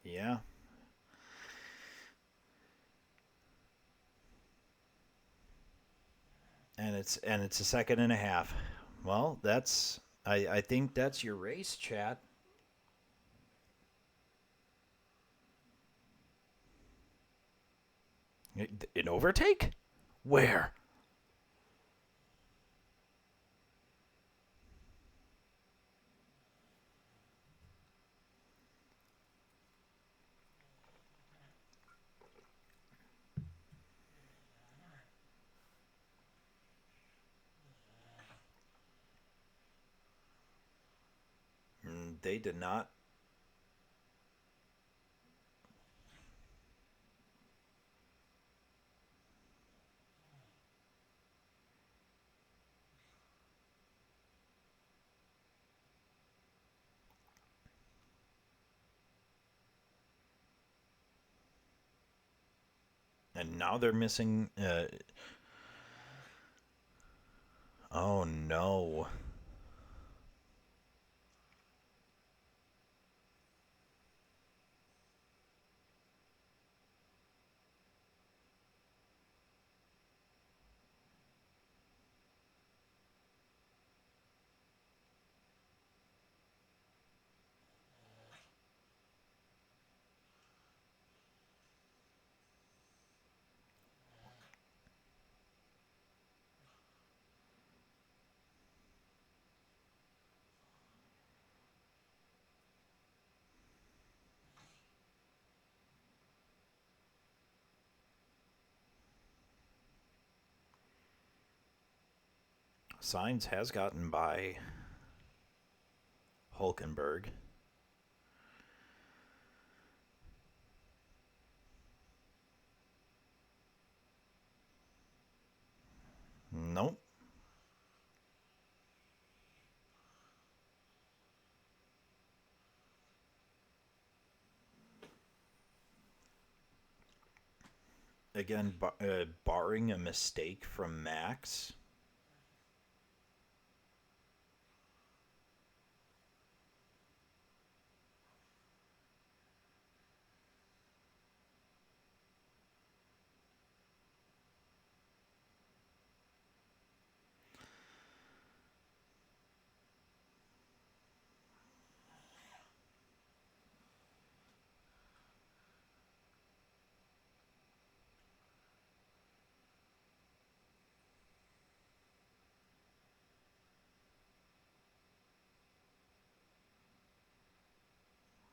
A: Yeah. And it's a second and a half. Well, that's... I think that's your race, chat. An overtake? Where? They did not. And now they're missing. Oh no. 'Sainz has gotten by Hulkenberg. Nope. Again, barring a mistake from Max.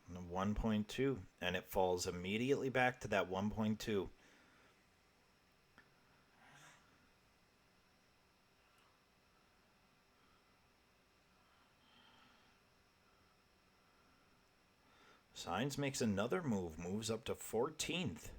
A: The 1.2, and it falls immediately back to that 1.2. Sainz makes another move, moves up to 14th.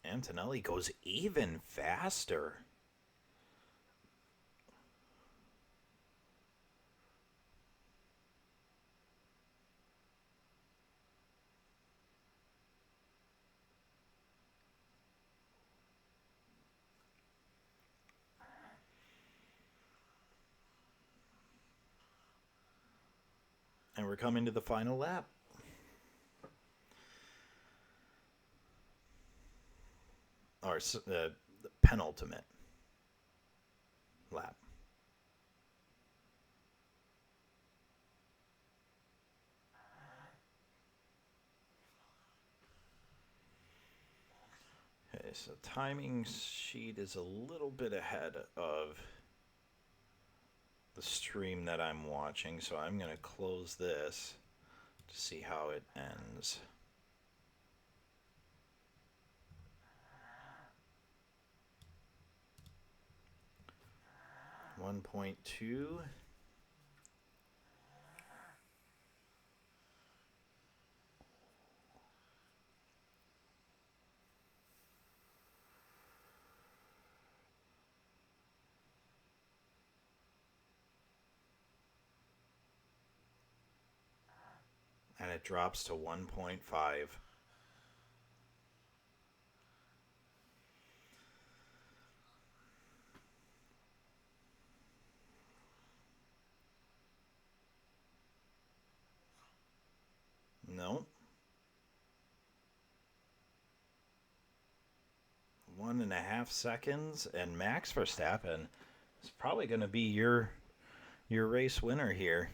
A: Antonelli goes even faster. And we're coming to the final lap. Or penultimate lap. Okay, so timing sheet is a little bit ahead of the stream that I'm watching, so I'm going to close this to see how it ends. 1.2. And it drops to 1.5. No. 1.5 seconds, and Max Verstappen is probably going to be your race winner here.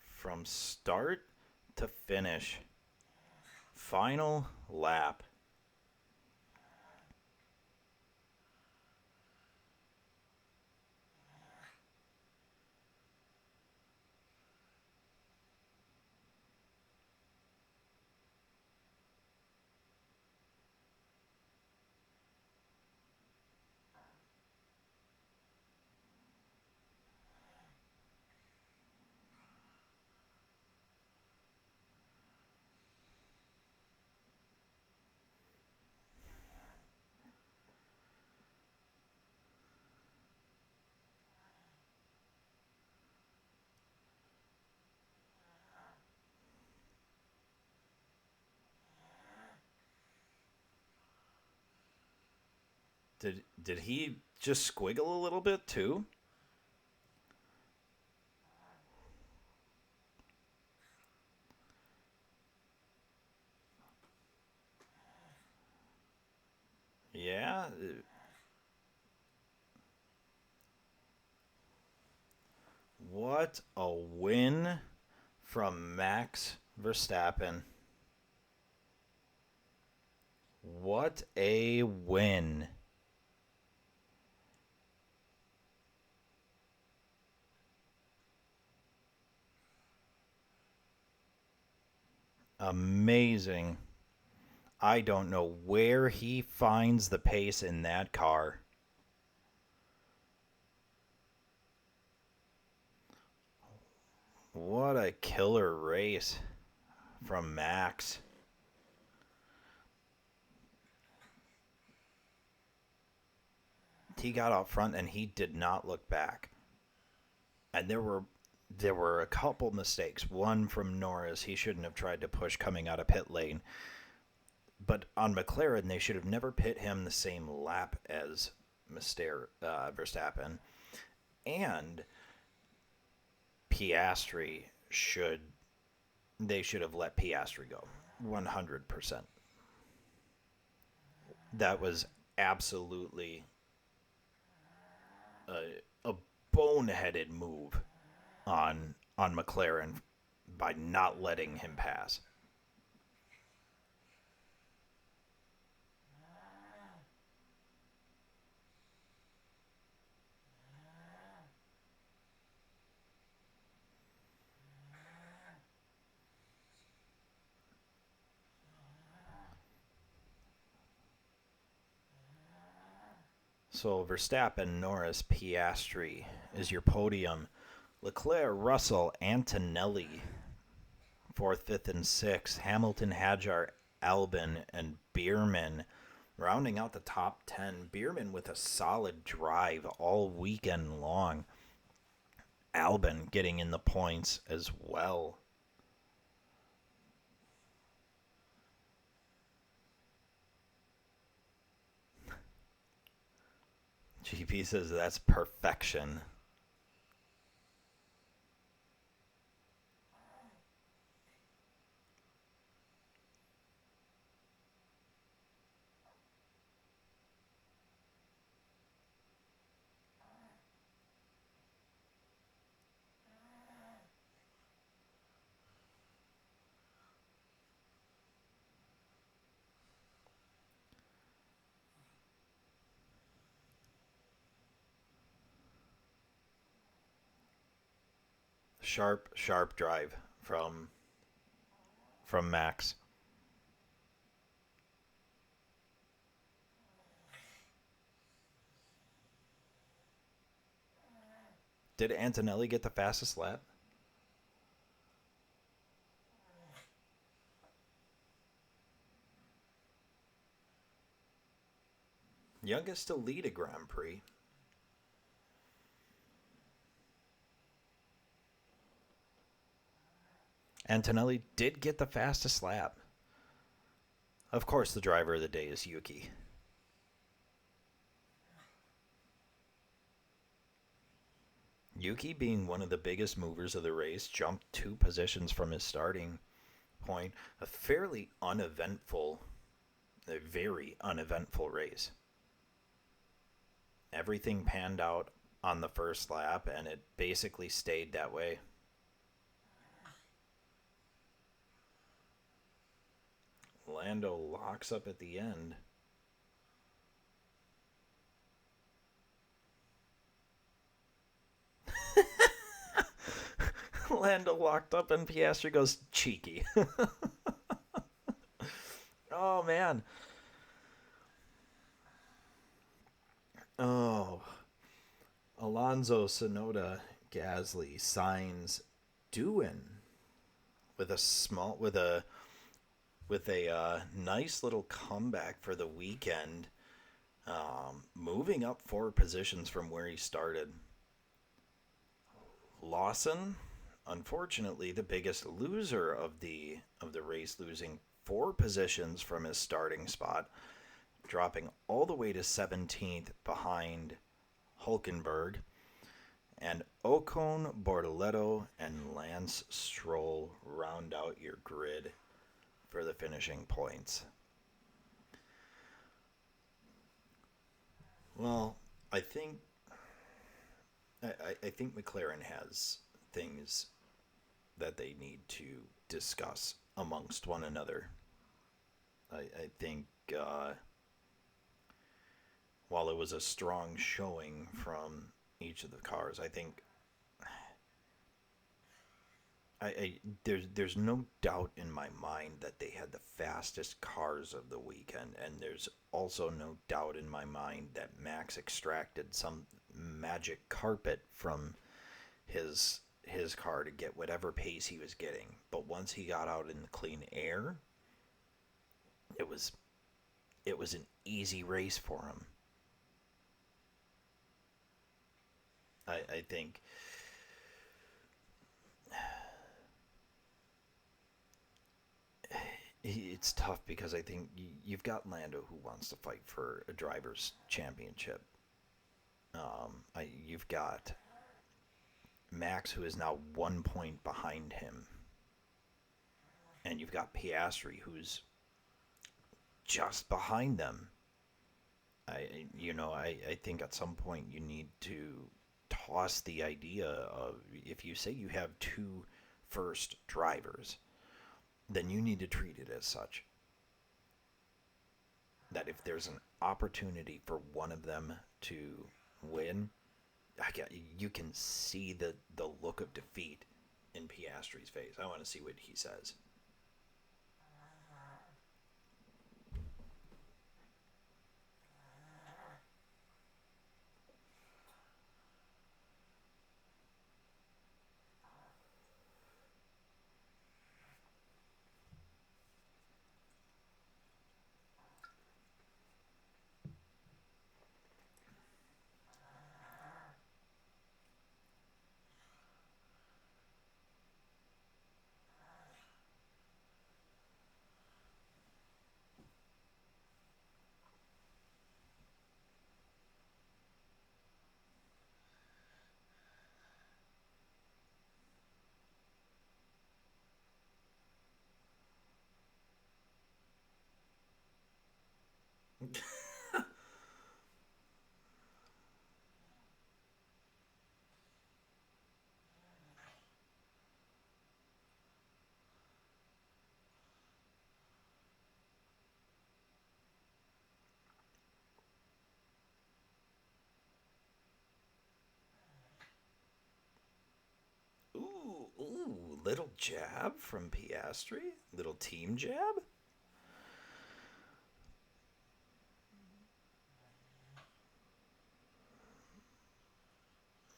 A: From start to finish. Final lap. Did he just squiggle a little bit too? Yeah. What a win from Max Verstappen. What a win. Amazing. I don't know where he finds the pace in that car. What a killer race from Max. He got out front and he did not look back. And there were a couple mistakes. One from Norris, he shouldn't have tried to push coming out of pit lane. But on McLaren, they should have never pit him the same lap as Verstappen. And Piastri should have let Piastri go 100%. That was absolutely a boneheaded move on McLaren by not letting him pass. So Verstappen, Norris, Piastri is your podium. Leclerc, Russell, Antonelli, fourth, fifth, and sixth. Hamilton, Hadjar, Albon, and Bierman rounding out the top 10. Bierman with a solid drive all weekend long. Albon getting in the points as well. GP says that's perfection. Sharp, sharp drive from Max. Did Antonelli get the fastest lap? Youngest to lead a Grand Prix. Antonelli did get the fastest lap. Of course, the driver of the day is Yuki. Yuki, being one of the biggest movers of the race, jumped 2 positions from his starting point. A fairly uneventful, a very uneventful race. Everything panned out on the first lap, and it basically stayed that way. Lando locks up at the end. Lando locked up and Piastri goes cheeky. Oh man. Oh. Alonso, Sonoda, Gasly, Sainz, Doohan with a small with a nice little comeback for the weekend, moving up 4 positions from where he started. Lawson, unfortunately, the biggest loser of the race, losing 4 positions from his starting spot. dropping all the way to 17th behind Hulkenberg. And Ocon, Bortoleto, and Lance Stroll round out your grid for the finishing points. Well, I think I think McLaren has things that they need to discuss amongst one another. I think while it was a strong showing from each of the cars, I think there's no doubt in my mind that they had the fastest cars of the weekend, and there's also no doubt in my mind that Max extracted some magic carpet from his car to get whatever pace he was getting. But once he got out in the clean air, it was it was an easy race for him. I think it's tough because I think you've got Lando who wants to fight for a driver's championship. You've got Max who is now 1 point behind him, and you've got Piastri who's just behind them. I think at some point you need to toss the idea of, if you say you have two first drivers, then you need to treat it as such. That if there's an opportunity for one of them to win, you can see the look of defeat in Piastri's face. I want to see what he says. Ooh, little jab from Piastri, little team jab.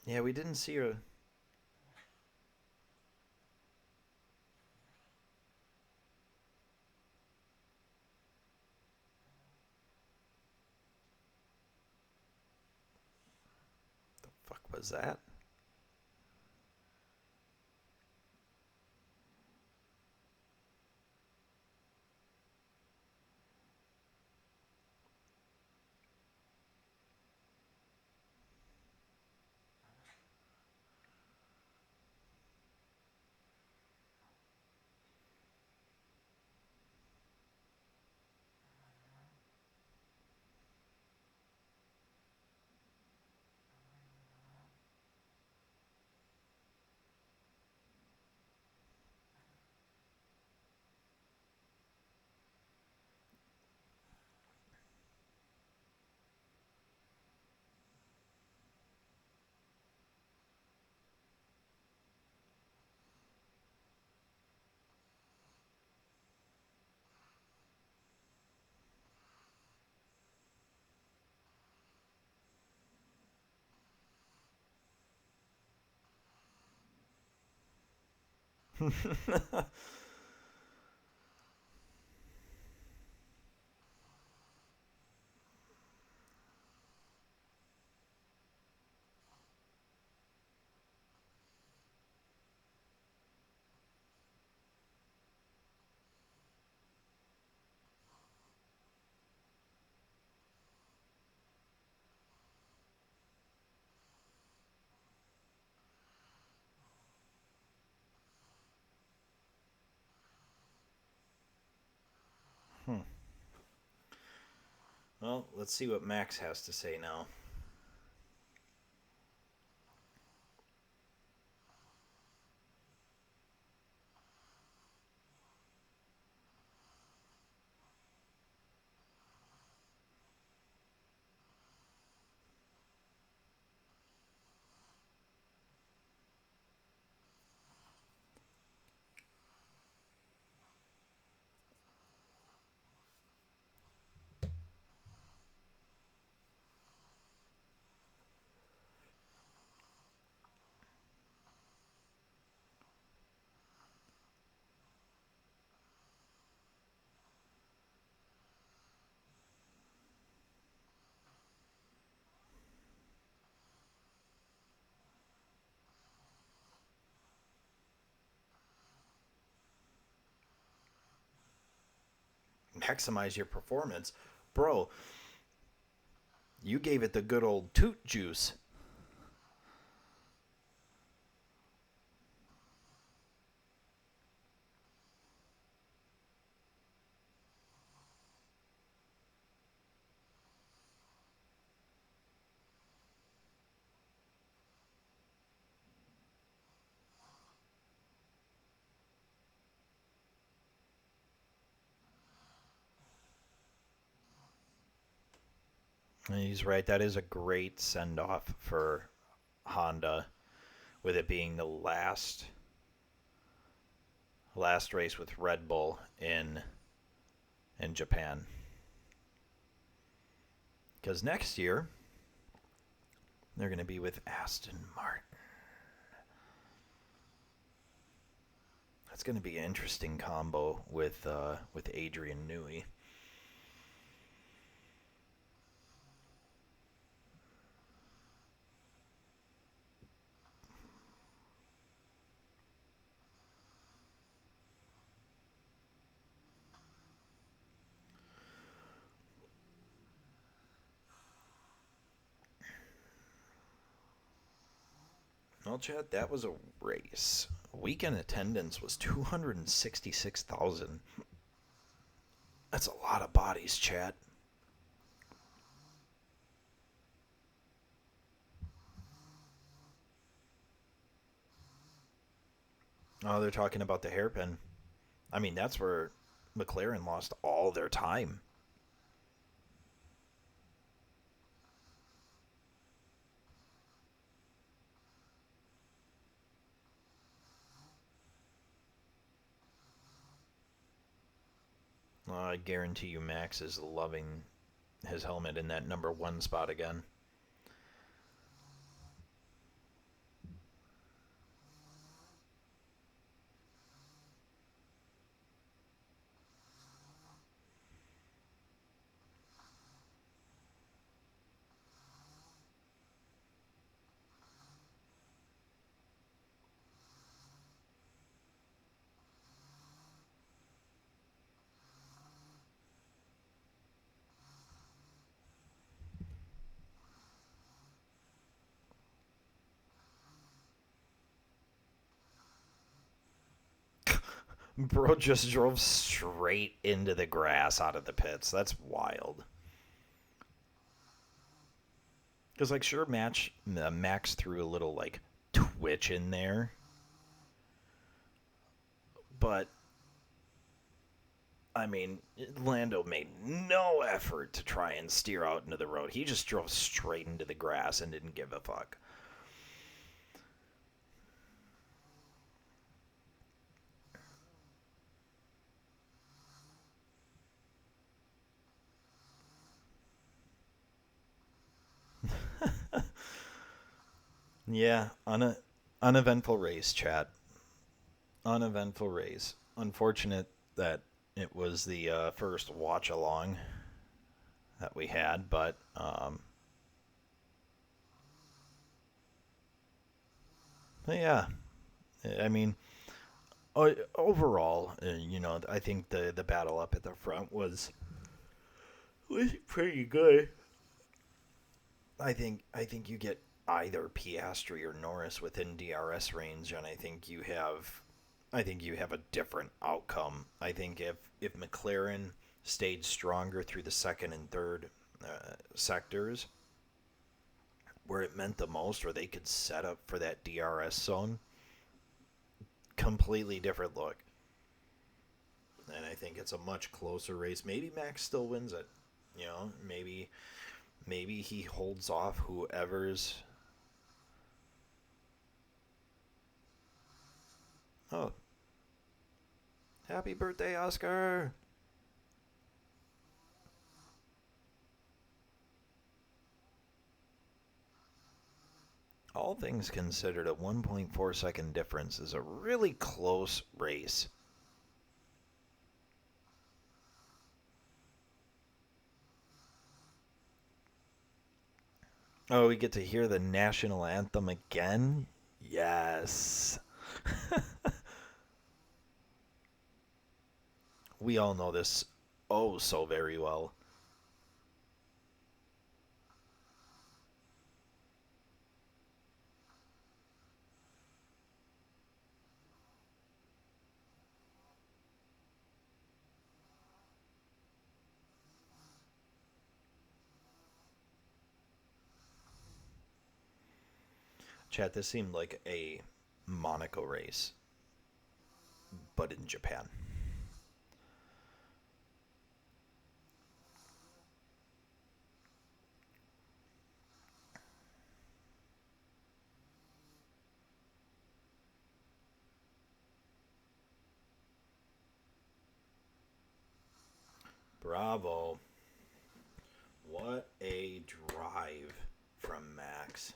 A: Yeah, we didn't see her. The fuck was that? Well, let's see what Max has to say now. Maximize your performance. Bro, you gave it the good old toot juice. He's right. That is a great send off for Honda, with it being the last race with Red Bull in Japan. Because next year they're going to be with Aston Martin. That's going to be an interesting combo with Adrian Newey. Well, Chad, that was a race. Weekend attendance was 266,000. That's a lot of bodies, Chad. Oh, they're talking about the hairpin. I mean, that's where McLaren lost all their time. I guarantee you Max is loving his helmet in that number one spot again. Bro just drove straight into the grass out of the pits. That's wild. Because, like, sure, Max threw a little, like, twitch in there, but, I mean, Lando made no effort to try and steer out into the road. He just drove straight into the grass and didn't give a fuck. Yeah, uneventful race, chat. Uneventful race. Unfortunate that it was the first watch along that we had, but yeah, I mean, overall, I think the battle up at the front was pretty good. I think you get either Piastri or Norris within DRS range, and I think you have a different outcome. I think if McLaren stayed stronger through the second and third, sectors where it meant the most, where they could set up for that DRS zone. Completely different look. And I think it's a much closer race. Maybe Max still wins it. You know, maybe he holds off whoever's. Oh, happy birthday, Oscar! All things considered, a 1.4 second difference is a really close race. Oh, we get to hear the national anthem again? Yes. We all know this oh so very well. Chat, this seemed like a Monaco race, but in Japan. Bravo. What a drive from Max.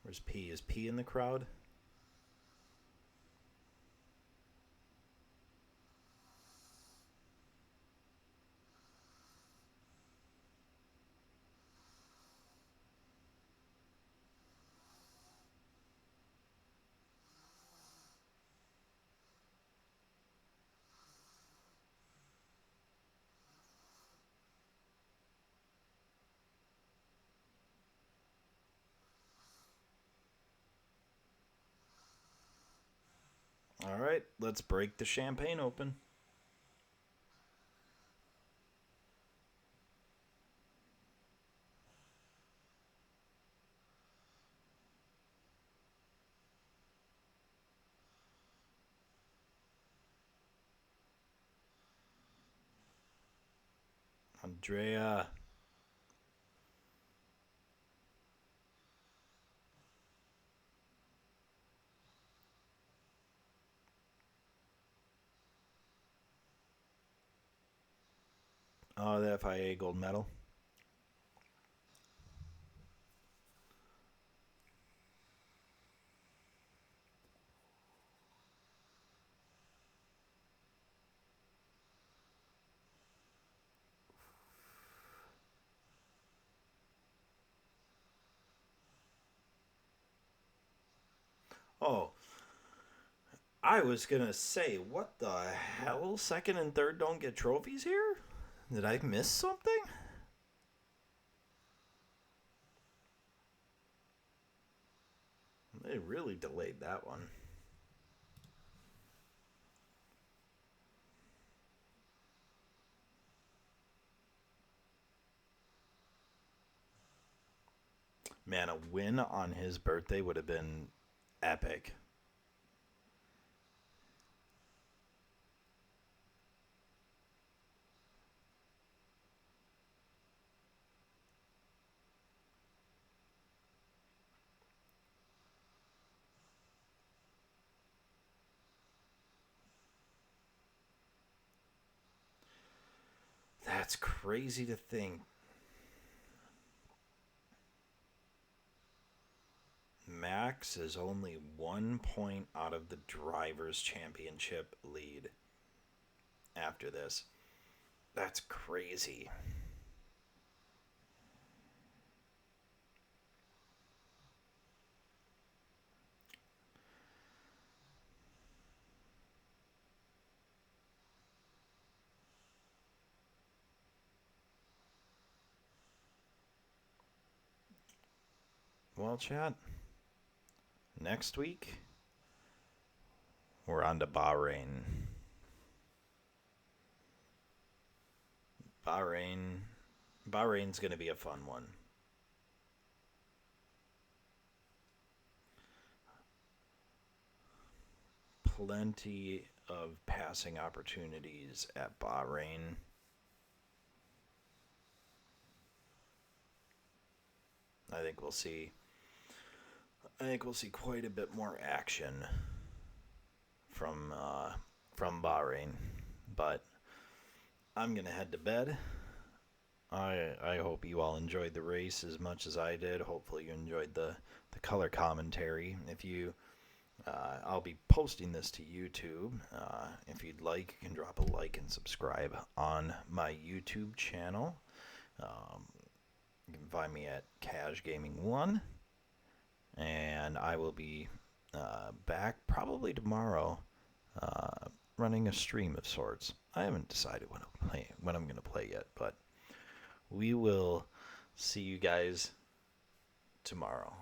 A: Where's P? Is P in the crowd? All right, let's break the champagne open. Andrea. Oh, the FIA gold medal. Oh, I was gonna say, what the hell? Second and third don't get trophies here? Did I miss something? They really delayed that one. Man, a win on his birthday would have been epic. That's crazy to think. Max is only 1 point out of the Drivers' Championship lead after this. That's crazy. Well, chat, next week we're on to Bahrain. Bahrain's going to be a fun one. Plenty of passing opportunities at Bahrain. I think we'll see. I think we'll see quite a bit more action from Bahrain, but I'm gonna head to bed. I hope you all enjoyed the race as much as I did. Hopefully you enjoyed the color commentary. If you I'll be posting this to YouTube. If you'd like, you can drop a like and subscribe on my YouTube channel. You can find me at Cash Gaming 1, and I will be back probably tomorrow, running a stream of sorts. I haven't decided when I'm going to play yet, but we will see you guys tomorrow.